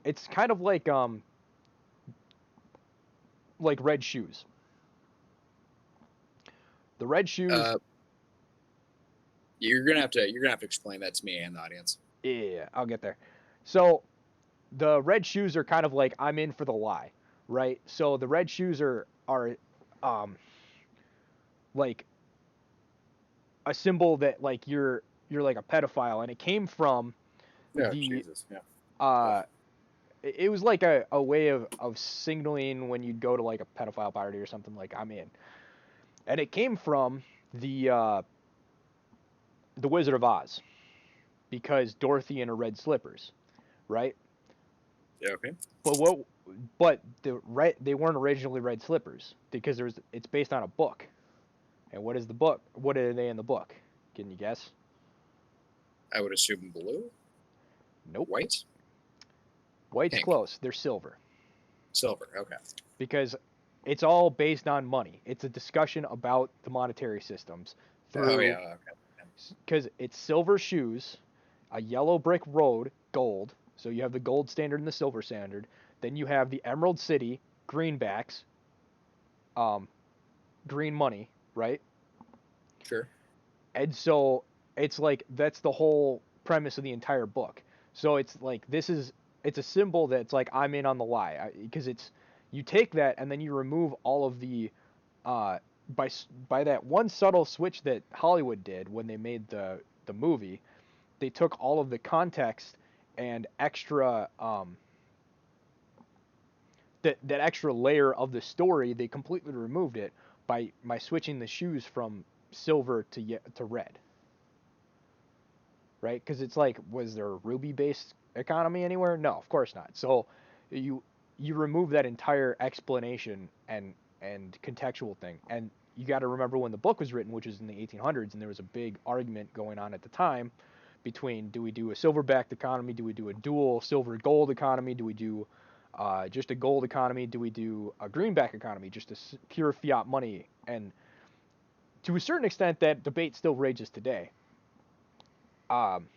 it's kind of like red shoes. The red shoes, Uh, you're gonna have to explain that to me and the audience. yeah, I'll get there. So the red shoes are kind of like I'm in for the lie, right? So the red shoes are um like a symbol that like you're like a pedophile, and it came from Oh the Jesus, yeah. Ugh. uh it was like a way of signaling when you'd go to like a pedophile party or something, like I'm in. And it came from the Wizard of Oz, because Dorothy in her red slippers, right? Yeah, okay. But they weren't originally red slippers, because it's based on a book. And what is the book? What are they in the book? Can you guess? I would assume blue, Nope. white, White's pink, close. They're silver, silver. Okay. because it's all based on money. It's a discussion about the monetary systems Oh through, yeah. Okay. because it's silver shoes, a yellow brick road, gold. So you have the gold standard and the silver standard. Then you have the Emerald City, greenbacks, um, green money, right? Sure. And so it's like that's the whole premise of the entire book. So it's like it's a symbol that's like I'm in on the lie because it's you take that and then you remove all of the uh, by that one subtle switch that Hollywood did when they made the movie. They took all of the context and extra that extra layer of the story. They completely removed it by switching the shoes from silver to red. Right? Because it's like, was there a ruby-based economy anywhere? No, of course not. So you you remove that entire explanation and contextual thing, and you got to remember when the book was written, which was in the 1800s, and there was a big argument going on at the time between do we do a silver-backed economy, do we do a dual silver-gold economy, do we do just a gold economy, do we do a greenback economy, just a pure fiat money, and to a certain extent, that debate still rages today. Um,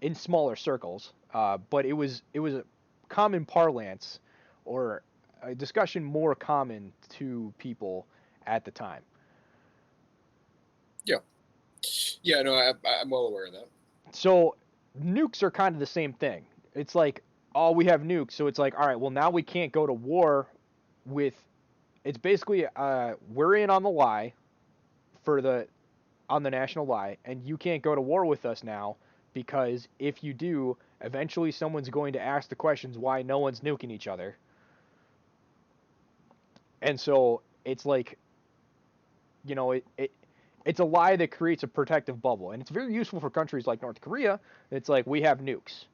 in smaller circles, but it was a common parlance or a discussion more common to people at the time. Yeah. Yeah. No, I'm well aware of that. So nukes are kind of the same thing. It's like, oh, we have nukes, so it's like, all right, well now we can't go to war with. It's basically we're in on the lie for the on the national lie, and you can't go to war with us now because if you do, eventually someone's going to ask the questions why no one's nuking each other. And so it's like, it's a lie that creates a protective bubble, and it's very useful for countries like North Korea. It's like we have nukes.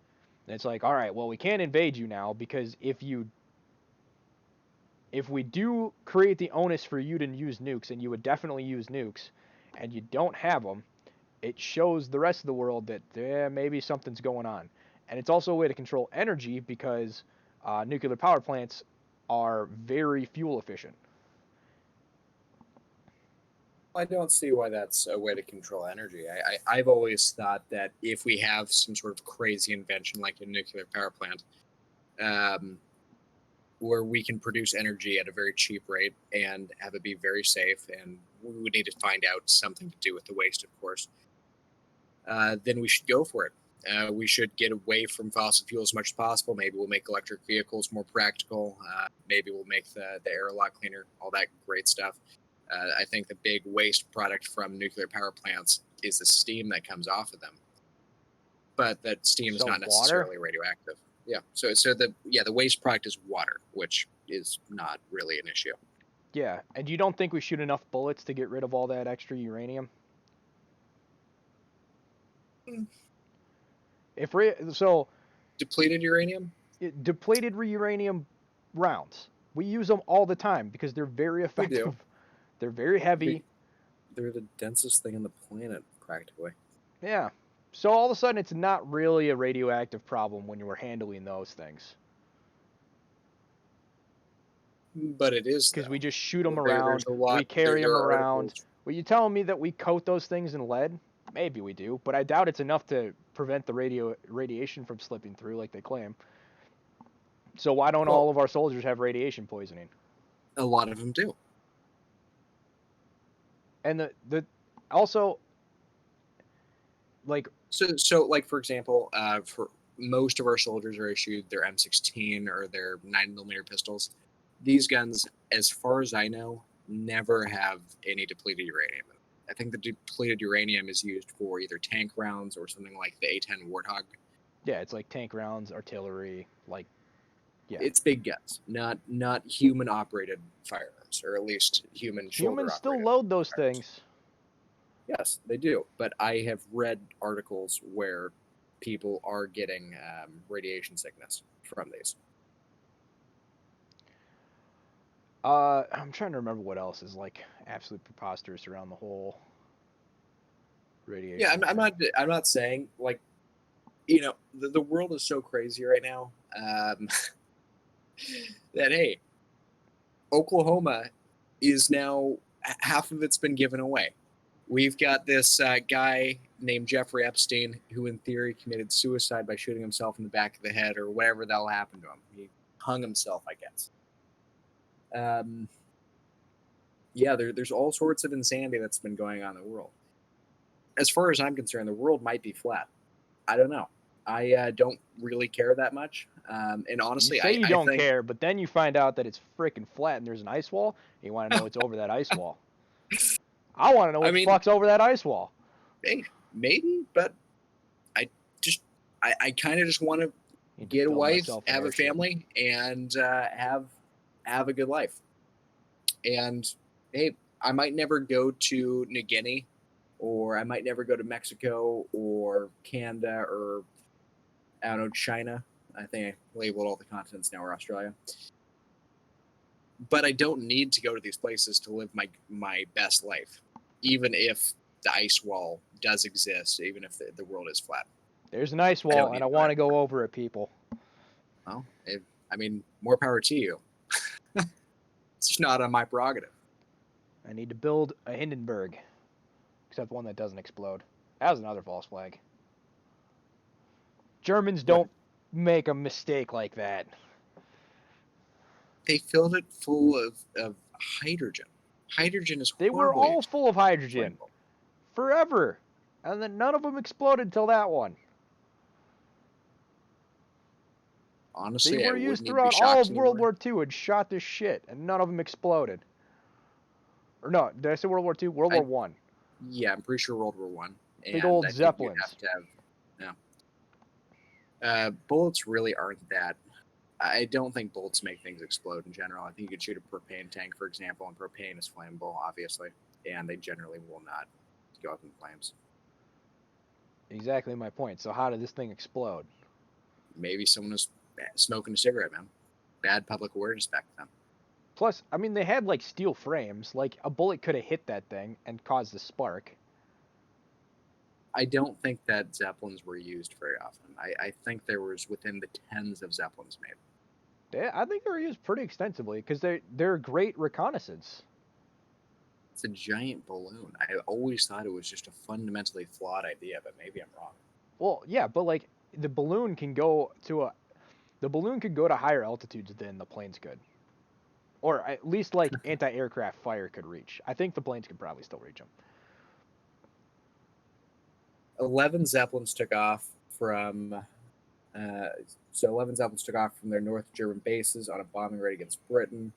And it's like, all right, well we can't invade you now because if we do create the onus for you to use nukes, and you would definitely use nukes, and you don't have them, it shows the rest of the world that maybe something's going on. And it's also a way to control energy because nuclear power plants are very fuel efficient. I don't see why that's a way to control energy. I've always thought that if we have some sort of crazy invention like a nuclear power plant, um, where we can produce energy at a very cheap rate and have it be very safe, and we would need to find out something to do with the waste, of course, then we should go for it. We should get away from fossil fuels as much as possible. Maybe we'll make electric vehicles more practical. Maybe we'll make the air a lot cleaner, all that great stuff. I think the big waste product from nuclear power plants is the steam that comes off of them. But that steam is So not water? necessarily radioactive. Yeah. So the waste product is water, which is not really an issue. Yeah, and you don't think we shoot enough bullets to get rid of all that extra uranium? Hmm. If we so Depleted uranium? depleted uranium rounds, we use them all the time because they're very We do. effective. They're very heavy. They're the densest thing on the planet, practically. Yeah. So all of a sudden, it's not really a radioactive problem when you were handling those things But it is, because we though. just shoot them There's around. a We lot. carry There them are around. articles. Were you telling me that we coat those things in lead? Maybe we do, but I doubt it's enough to prevent the radiation from slipping through like they claim. So why don't Well, all of our soldiers have radiation poisoning? a lot of them do. And the also like So like for example, for most of our soldiers are issued their M16 or their 9mm pistols. These guns, as far as I know, never have any depleted uranium. I think the depleted uranium is used for either tank rounds or something like the A-10 Warthog. yeah, it's like tank rounds, artillery, like yeah. It's big guns, not human operated firearms, or at least human shoulder Humans still operated load those firearms. things. Yes, they do. But I have read articles where people are getting radiation sickness from these. I'm trying to remember what else is like absolute preposterous around the whole Yeah, radiation I'm thing. not. I'm not saying like, the world is so crazy right now, that hey, Oklahoma is now half of it's been given away. We've got this guy named Jeffrey Epstein who, in theory, committed suicide by shooting himself in the back of the head or whatever the hell happened to him. He hung himself, I guess. Yeah, there's all sorts of insanity that's been going on in the world. As far as I'm concerned, the world might be flat. I don't know. I don't really care that much. And You honestly, say you I don't think, care, but then you find out that it's freaking flat and there's an ice wall, and you want to know what's over that ice wall. I want to know I what the mean, fuck's over that ice wall. hey, maybe, but I just, I kind of just want to Need to get a build wife, myself an have a airship. family, and have a good life. And hey, I might never go to New Guinea, or I might never go to Mexico or Canada or I don't know, China. I think I labeled all the continents now, or Australia. But I don't need to go to these places to live my best life, even if the ice wall does exist, even if the world is flat. There's an ice I don't wall, need and I to go want to anymore. go over it, people. Well, I mean, more power to you. It's just not on my prerogative. I need to build a Hindenburg, except one that doesn't explode. That was another false flag. Germans What? don't make a mistake like that. They filled it full of hydrogen. Hydrogen is They were horribly all full of hydrogen flammable. forever, and then none of them exploded until that one. They Honestly, I were used wouldn't even be throughout all shocked of World anymore. War II and shot this shit, and none of them exploded. Or no, did I say World War II? World War I One. Yeah, I'm pretty sure World War One, Big and old I think you'd have Zeppelins. to have bullets really aren't that. I don't think bullets make things explode in general. I think you could shoot a propane tank, for example, and propane is flammable, obviously, and they generally will not go up in flames. Exactly my point. So how did this thing explode? Maybe someone was smoking a cigarette, man. Bad public awareness back then. Plus, I mean, they had like steel frames. Like a bullet could have hit that thing and caused a spark. I don't think that Zeppelins were used very often. I think there was within the tens of Zeppelins made. I think they were used pretty extensively because they're great reconnaissance. It's a giant balloon. I always thought it was just a fundamentally flawed idea, but maybe I'm wrong. Well, yeah, but like the balloon can go to higher altitudes than the planes could, or at least like anti-aircraft fire could reach. I think the planes could probably still reach them. 11 Zeppelins took off from so 11 Zeppelins took off from their North German bases on a bombing raid against Britain.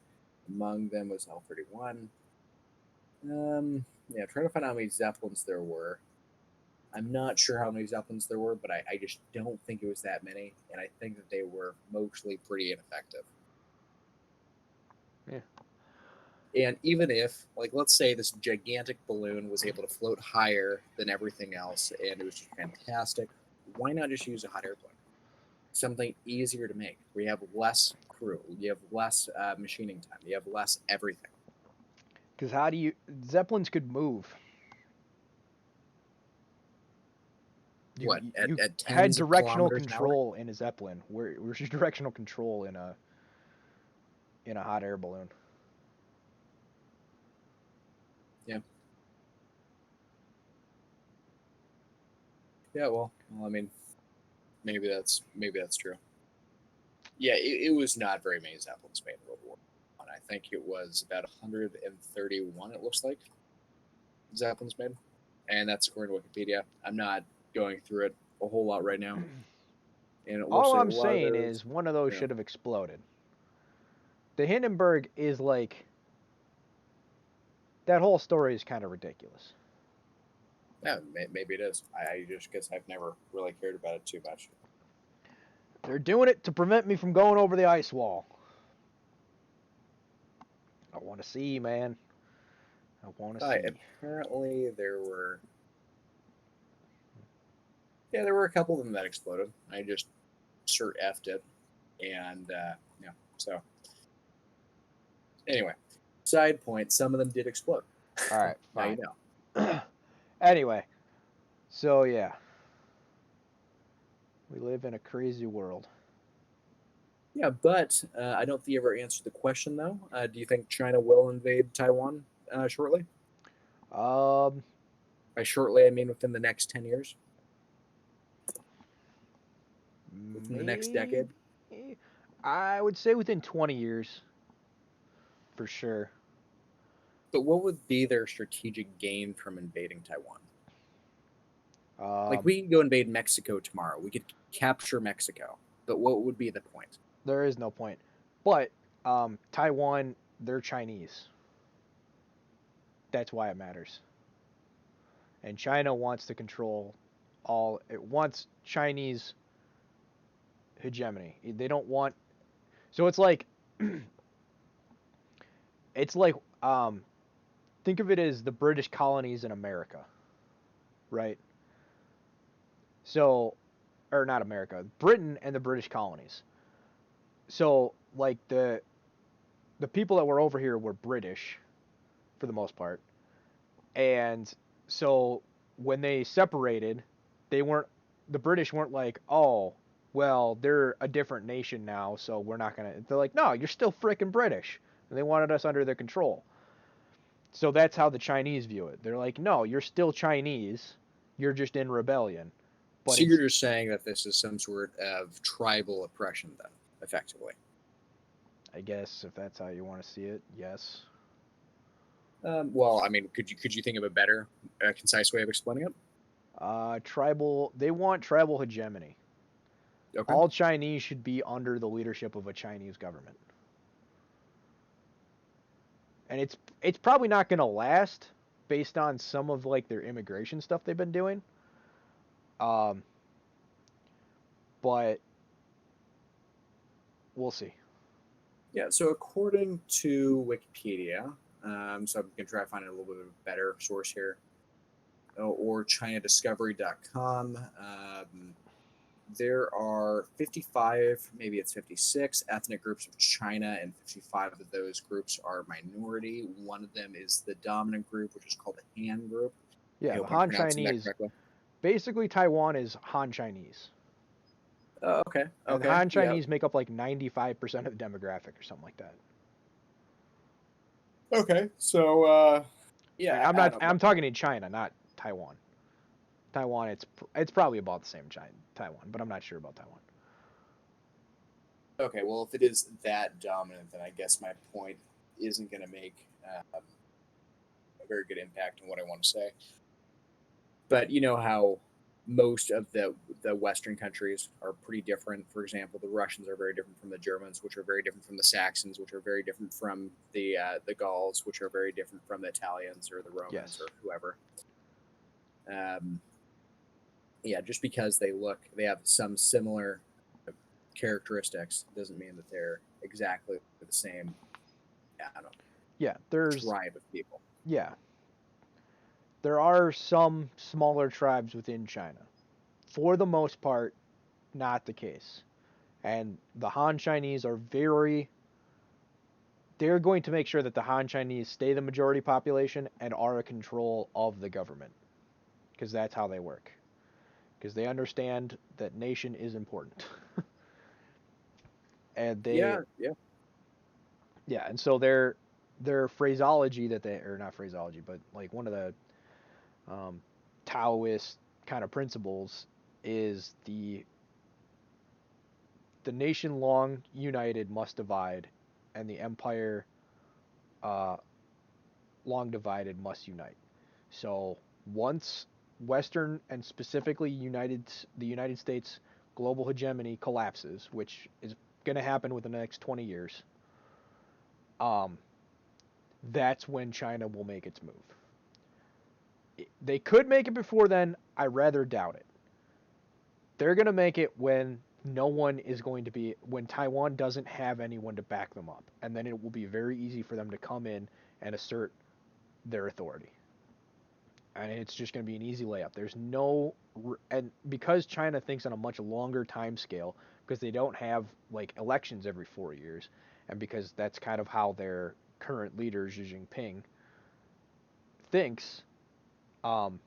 Among them was L-31. Yeah, trying to find out how many Zeppelins there were. I'm not sure how many Zeppelins there were, but I just don't think it was that many, and I think that they were mostly pretty ineffective. Yeah. And even if, like, let's say this gigantic balloon was able to float higher than everything else, and it was just fantastic, why not just use a hot air balloon? Something easier to make. We have less crew, you have less machining time, you have less everything. Because how do you Zeppelins could move? What, You at had tens of directional kilometers an hour? control in a Zeppelin. Where's your directional control in a hot air balloon? Yeah. Yeah, well, I mean, maybe that's true. Yeah, it was not very many Zeppelins made in World War I. I think it was about 131. It looks like Zeppelins made, and that's according to Wikipedia. I'm not going through it a whole lot right now, and it looks All like a I'm lot of saying those. is one of those Yeah, should have exploded. The Hindenburg is like that whole story is kind of ridiculous. yeah, maybe it is. I just guess I've never really cared about it too much. They're doing it to prevent me from going over the ice wall. I want to see, man. I want to see. Apparently there were. Yeah, there were a couple of them that exploded. I just sure effed it, and yeah. So anyway, side point: some of them did explode. All right, Now you fine. know. Anyway, so yeah, we live in a crazy world. Yeah, but I don't think you ever answered the question though. Do you think China will invade Taiwan shortly? Um, By shortly, I mean within the next 10 years, within the next maybe decade. I would say within 20 years, for sure. But what would be their strategic gain from invading Taiwan? Like, Um, we could go invade Mexico tomorrow. We could capture Mexico. But what would be the point? there is no point. But Taiwan, they're Chinese. That's why it matters. And China wants to control all. It wants Chinese hegemony. They don't want. So it's like think of it as the British colonies in America, right? So, or not America, Britain and the British colonies. So like the people that were over here were British for the most part, and so when they separated, they weren't the British weren't like, oh, well, they're a different nation now, so we're not gonna. They're like, no, you're still freaking British, and they wanted us under their control. So that's how the Chinese view it. They're like, no, you're still Chinese, you're just in rebellion. But So you're it's, just saying that this is some sort of tribal oppression, then, effectively. I guess, if that's how you want to see it, yes. Well, I mean, could you think of a better, concise way of explaining it? Tribal. They want tribal hegemony. Okay. All Chinese should be under the leadership of a Chinese government. And it's probably not going to last based on some of like their immigration stuff they've been doing. Um, but we'll see. Yeah. So according to Wikipedia, so I'm gonna try to find a little bit of a better source here, or ChinaDiscovery.com. There are 55, maybe it's 56 ethnic groups of China, and 55 of those groups are minority. One of them is the dominant group, which is called the Han group. I Yeah, the hope I'm Han pronouncing that Chinese. correctly. Basically, Taiwan is Han Chinese, Okay, and okay, Han yeah, Chinese make up like 95% of the demographic or something like that. okay. So, And yeah, I'm I not. don't know. I'm talking in China, not Taiwan. Taiwan, it's probably about the same China, Taiwan, but I'm not sure about Taiwan. Okay, well, if it is that dominant, then I guess my point isn't going to make a very good impact on what I want to say. But you know how most of the Western countries are pretty different. For example, the Russians are very different from the Germans, which are very different from the Saxons, which are very different from the Gauls, which are very different from the Italians or the Romans Yes. or whoever. Um, yeah, just because they have some similar characteristics doesn't mean that they're exactly the same. I don't know, Yeah. There's. tribe of people. Yeah. There are some smaller tribes within China. For the most part, not the case. And the Han Chinese are very. They're going to make sure that the Han Chinese stay the majority population and are in control of the government. Because that's how they work. Because they understand that nation is important. And they. Yeah, yeah. Yeah, and so their phraseology that they, or not phraseology, but like one of the um, Taoist kind of principles is the nation long united must divide, and the empire uh, long divided must unite. So once Western and specifically the United States global hegemony collapses, which is going to happen within the next 20 years, um, that's when China will make its move. They could make it before then. I rather doubt it. They're going to make it when no one is going to be, when Taiwan doesn't have anyone to back them up. And then it will be very easy for them to come in and assert their authority. And it's just going to be an easy layup. There's no, and because China thinks on a much longer time scale, because they don't have like elections every 4 years, and because that's kind of how their current leader, Xi Jinping, thinks, um,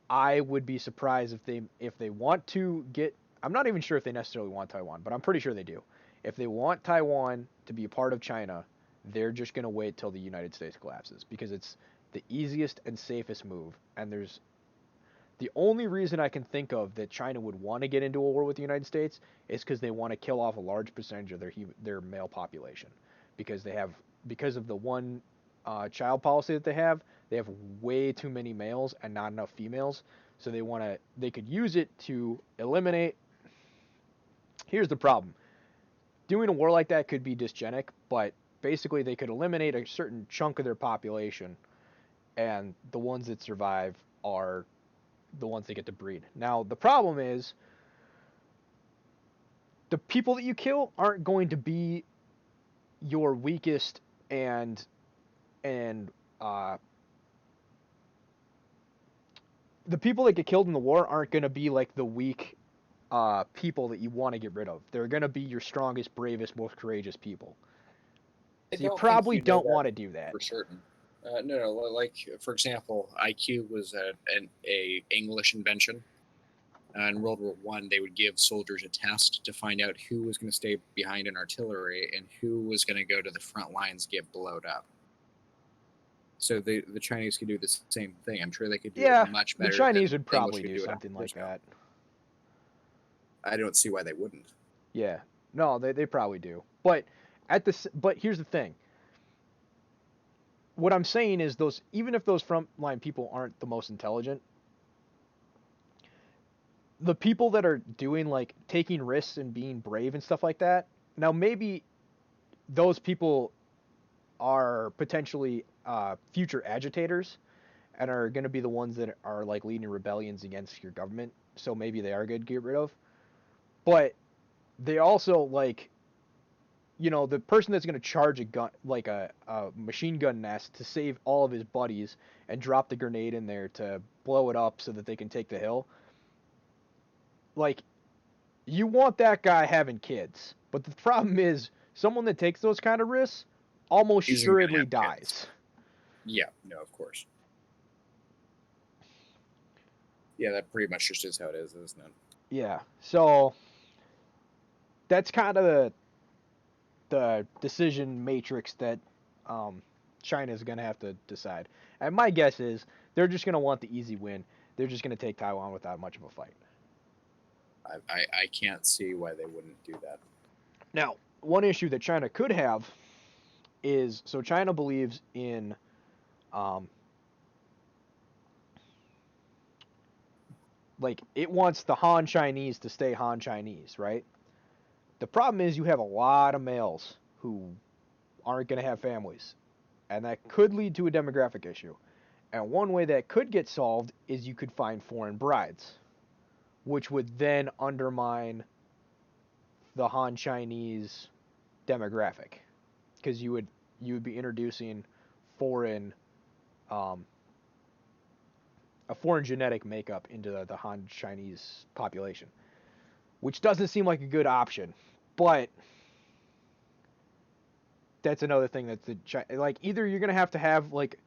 I would be surprised if they want to get. I'm not even sure if they necessarily want Taiwan, but I'm pretty sure they do. If they want Taiwan to be a part of China, they're just going to wait till the United States collapses because it's the easiest and safest move. And there's the only reason I can think of that China would want to get into a war with the United States is because they want to kill off a large percentage of their male population because they have because of the one child policy that they have way too many males and not enough females. So they could use it to eliminate. Here's the problem: doing a war like that could be dysgenic, but basically they could eliminate a certain chunk of their population, and the ones that survive are the ones that get to breed. Now the problem is the people that you kill aren't going to be your weakest and the people that get killed in the war aren't going to be like the weak people that you want to get rid of. They're going to be your strongest, bravest, most courageous people. I So you don't think probably you know don't that want to do that. for certain. No, like for example, IQ was a English invention. In World War One, they would give soldiers a test to find out who was going to stay behind in artillery and who was going to go to the front lines get blown up. So the Chinese could do the same thing. I'm sure they could do Yeah, it much the better Chinese than would the English probably could do do it something 100 like years ago. that. I don't see why they wouldn't. Yeah, no, they probably do. But but here's the thing. What I'm saying is those even if those frontline people aren't the most intelligent, the people that are doing like taking risks and being brave and stuff like that. Now maybe those people are potentially future agitators and are going to be the ones that are like leading rebellions against your government. So maybe they are good to get rid of. But they also like, the person that's going to charge a gun, like a machine gun nest to save all of his buddies and drop the grenade in there to blow it up so that they can take the hill. Like, you want that guy having kids. But the problem is, someone that takes those kind of risks almost Isn't gonna assuredly have kids. dies. Yeah, no, of course. Yeah, that pretty much just is how it is, isn't it? Yeah. So that's kind of the decision matrix that China is going to have to decide. And my guess is they're just going to want the easy win. They're just going to take Taiwan without much of a fight. I can't see why they wouldn't do that. Now, one issue that China could have is so China believes in like it wants the Han Chinese to stay Han Chinese, right? The problem is you have a lot of males who aren't going to have families, and that could lead to a demographic issue. And one way that could get solved is you could find foreign brides, which would then undermine the Han Chinese demographic, because you would be introducing foreign um, a foreign genetic makeup into the Han Chinese population, which doesn't seem like a good option. But that's another thing that's like either you're gonna have to have like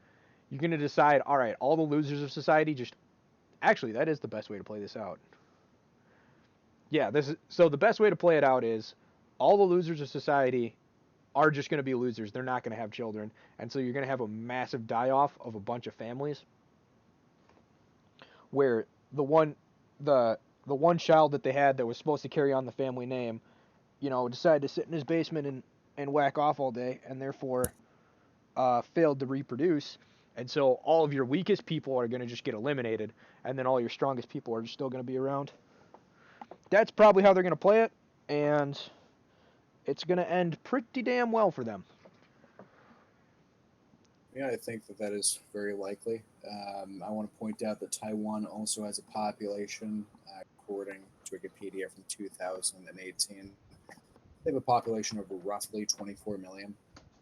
you're gonna decide, all right, all the losers of society just actually that is the best way to play this out. Yeah, so the best way to play it out is all the losers of society are just going to be losers. They're not going to have children, and so you're going to have a massive die-off of a bunch of families where the one child that they had that was supposed to carry on the family name, decided to sit in his basement and whack off all day, and therefore failed to reproduce. And so all of your weakest people are going to just get eliminated, and then all your strongest people are just still going to be around. That's probably how they're going to play it, and it's going to end pretty damn well for them. Yeah, I think that is very likely. I want to point out that Taiwan also has a population, according to Wikipedia from 2018. They have a population of roughly 24 million.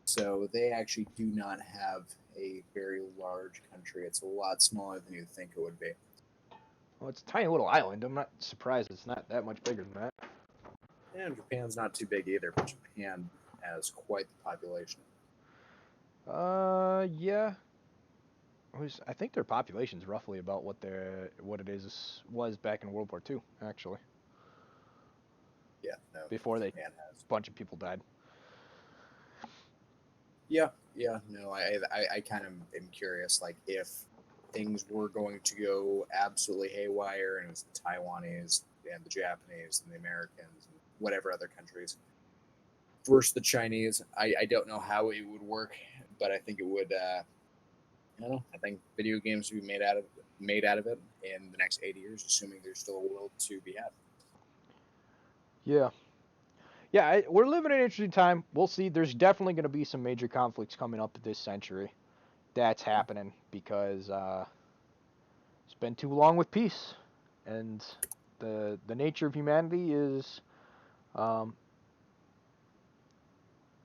So they actually do not have a very large country. It's a lot smaller than you'd think it would be. Well, it's a tiny little island. I'm not surprised it's not that much bigger than that. And Japan's not too big either, but Japan has quite the population. Yeah. I think their population's roughly about what was back in World War II, actually. Yeah, no. Before a has. bunch of people died. Yeah, no. I kind of am curious, like if things were going to go absolutely haywire, and it was the Taiwanese and the Japanese and the Americans and whatever other countries, versus the Chinese. I don't know how it would work, but I think it would. I don't know. I think video games will be made out of it in the next 80 years, assuming there's still a world to be had. Yeah. Yeah, we're living in an interesting time. We'll see. There's definitely going to be some major conflicts coming up this century. That's happening because it's been too long with peace, and the nature of humanity is um,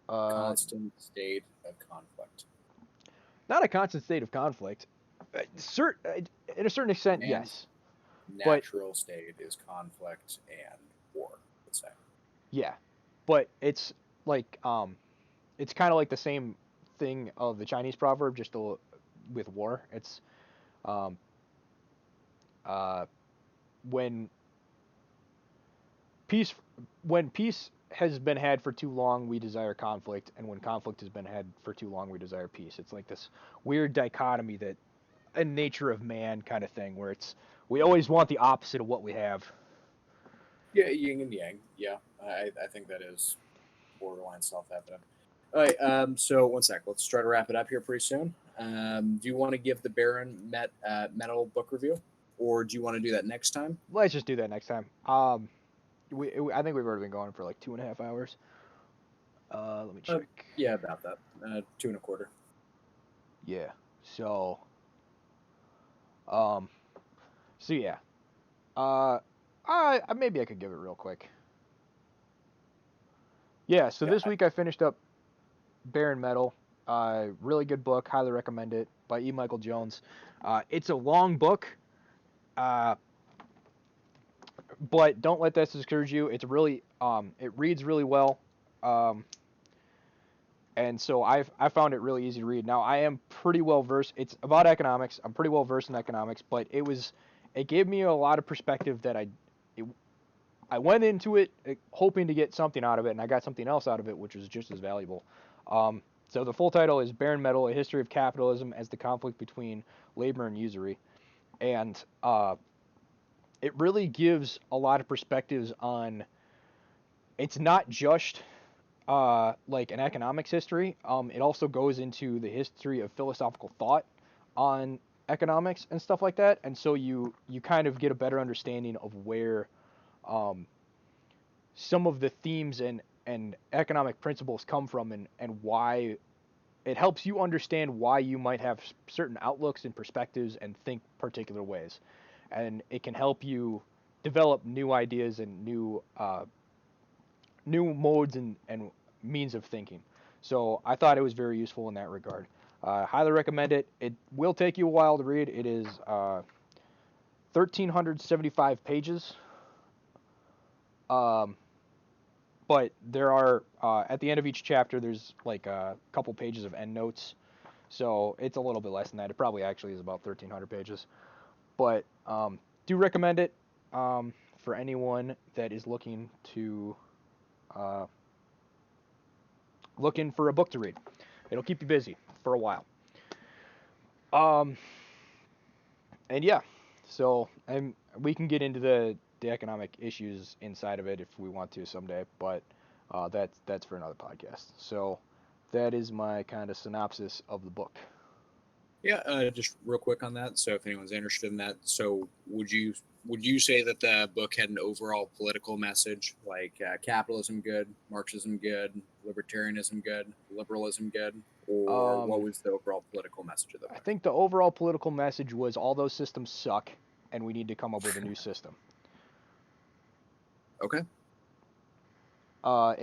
Constant state of conflict. not a constant state of conflict. In a certain extent, Man's yes. But natural state is conflict and war, let's say. yeah, but it's like it's kind of like the same thing of the Chinese proverb, just with war. It's um, uh, when peace when peace has been had for too long, we desire conflict, and when conflict has been had for too long, we desire peace. It's like this weird dichotomy that a nature of man kind of thing, where it's we always want the opposite of what we have. Yeah, yin and yang. Yeah, I think that is borderline self-evident. All right, so one sec. Let's try to wrap it up here pretty soon. Do you want to give the Barren Metal book review, or do you want to do that next time? Let's just do that next time. I think we've already been going for like 2.5 hours. Let me check. Yeah, about that. 2.25. Yeah. So. Um. So yeah. Maybe I could give it real quick. Yeah. So Yeah, this week I finished up Barren Metal. Really good book. Highly recommend it by E. Michael Jones. It's a long book. But don't let that discourage you. It's really it reads really well. And so I found it really easy to read. Now I am pretty well versed. It's about economics. I'm pretty well versed in economics, but it gave me a lot of perspective that I went into it hoping to get something out of it, and I got something else out of it, which was just as valuable. So the full title is Barren Metal: A History of Capitalism as the Conflict Between Labor and Usury, and it really gives a lot of perspectives on. It's not just like an economics history. It also goes into the history of philosophical thought on economics and stuff like that, and so you kind of get a better understanding of where some of the themes and economic principles come from, and why it helps you understand why you might have certain outlooks and perspectives and think particular ways, and it can help you develop new ideas and new modes and means of thinking. So I thought it was very useful in that regard. Highly recommend it. It will take you a while to read. It is 1,375 pages. But there are at the end of each chapter, there's like a couple pages of endnotes. So it's a little bit less than that. It probably actually is about 1,300 pages. But do recommend it for anyone that is looking for a book to read. It'll keep you busy for a while. And yeah, so and we can get into the economic issues inside of it if we want to someday, but that's for another podcast. So that is my kind of synopsis of the book. Yeah, just real quick on that. So if anyone's interested in that, so would you say that the book had an overall political message, like capitalism good, Marxism good, libertarianism good, liberalism good, or what was the overall political message of the I book? think the overall political message was all those systems suck, and we need to come up with a new system. Okay.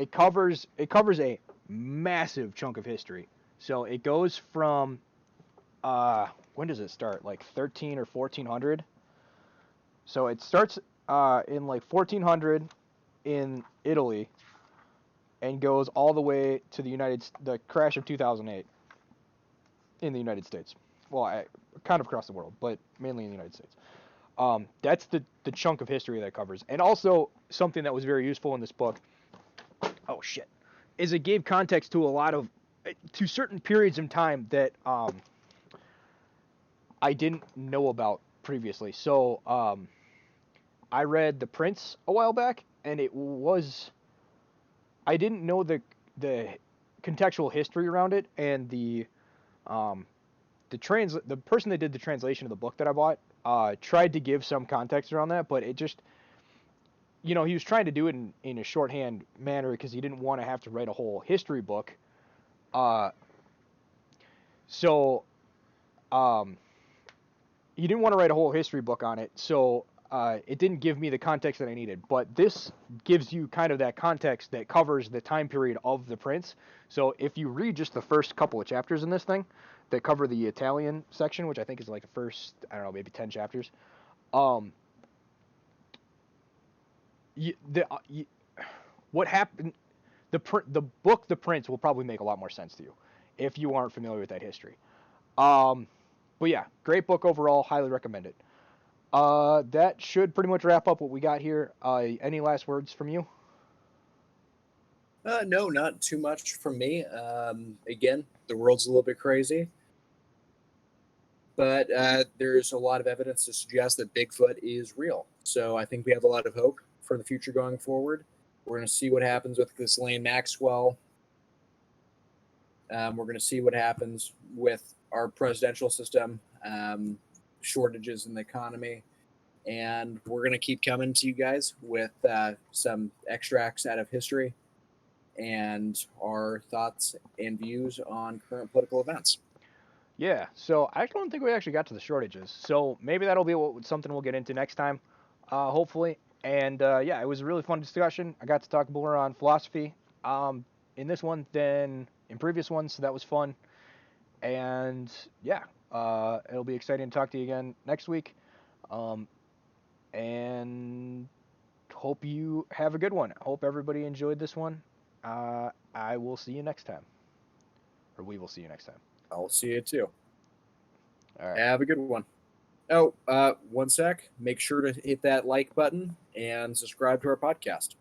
It covers a massive chunk of history. So it goes from when does it start? Like 13 or 1400. So it starts in like 1400 in Italy and goes all the way to the crash of 2008 in the United States. Well, kind of across the world, but mainly in the United States. That's the chunk of history that it covers. And also something that was very useful in this book. Oh shit. Is it gave context to certain periods in time that I didn't know about previously. So I read The Prince a while back, and I didn't know contextual history around it, and the person that did the translation of the book that I bought tried to give some context around that, but it just, he was trying to do it in a shorthand manner because he didn't want to have to write a whole history book. So he didn't want to write a whole history book on it, so it didn't give me the context that I needed. But this gives you kind of that context that covers the time period of the prince. So if you read just the first couple of chapters in this thing that cover the Italian section, which I think is like the first, I don't know, maybe 10 chapters, what happened, the book The Prince will probably make a lot more sense to you if you aren't familiar with that history. But yeah, great book overall. Highly recommend it. That should pretty much wrap up what we got here. Any last words from you? No, not too much from me. Again, the world's a little bit crazy, but there's a lot of evidence to suggest that Bigfoot is real. So I think we have a lot of hope for the future going forward. We're going to see what happens with Ghislaine Maxwell. We're going to see what happens with our presidential system, shortages in the economy, and we're going to keep coming to you guys with some extracts out of history and our thoughts and views on current political events. Yeah, so I don't think we actually got to the shortages. So maybe that'll be something we'll get into next time, hopefully. And yeah, it was a really fun discussion. I got to talk more on philosophy in this one than in previous ones, so that was fun. And yeah, it'll be exciting to talk to you again next week. And hope you have a good one. Hope everybody enjoyed this one. I will see you next time. Or we will see you next time. I'll see you too. All right. Have a good one. Oh, one sec. Make sure to hit that like button and subscribe to our podcast.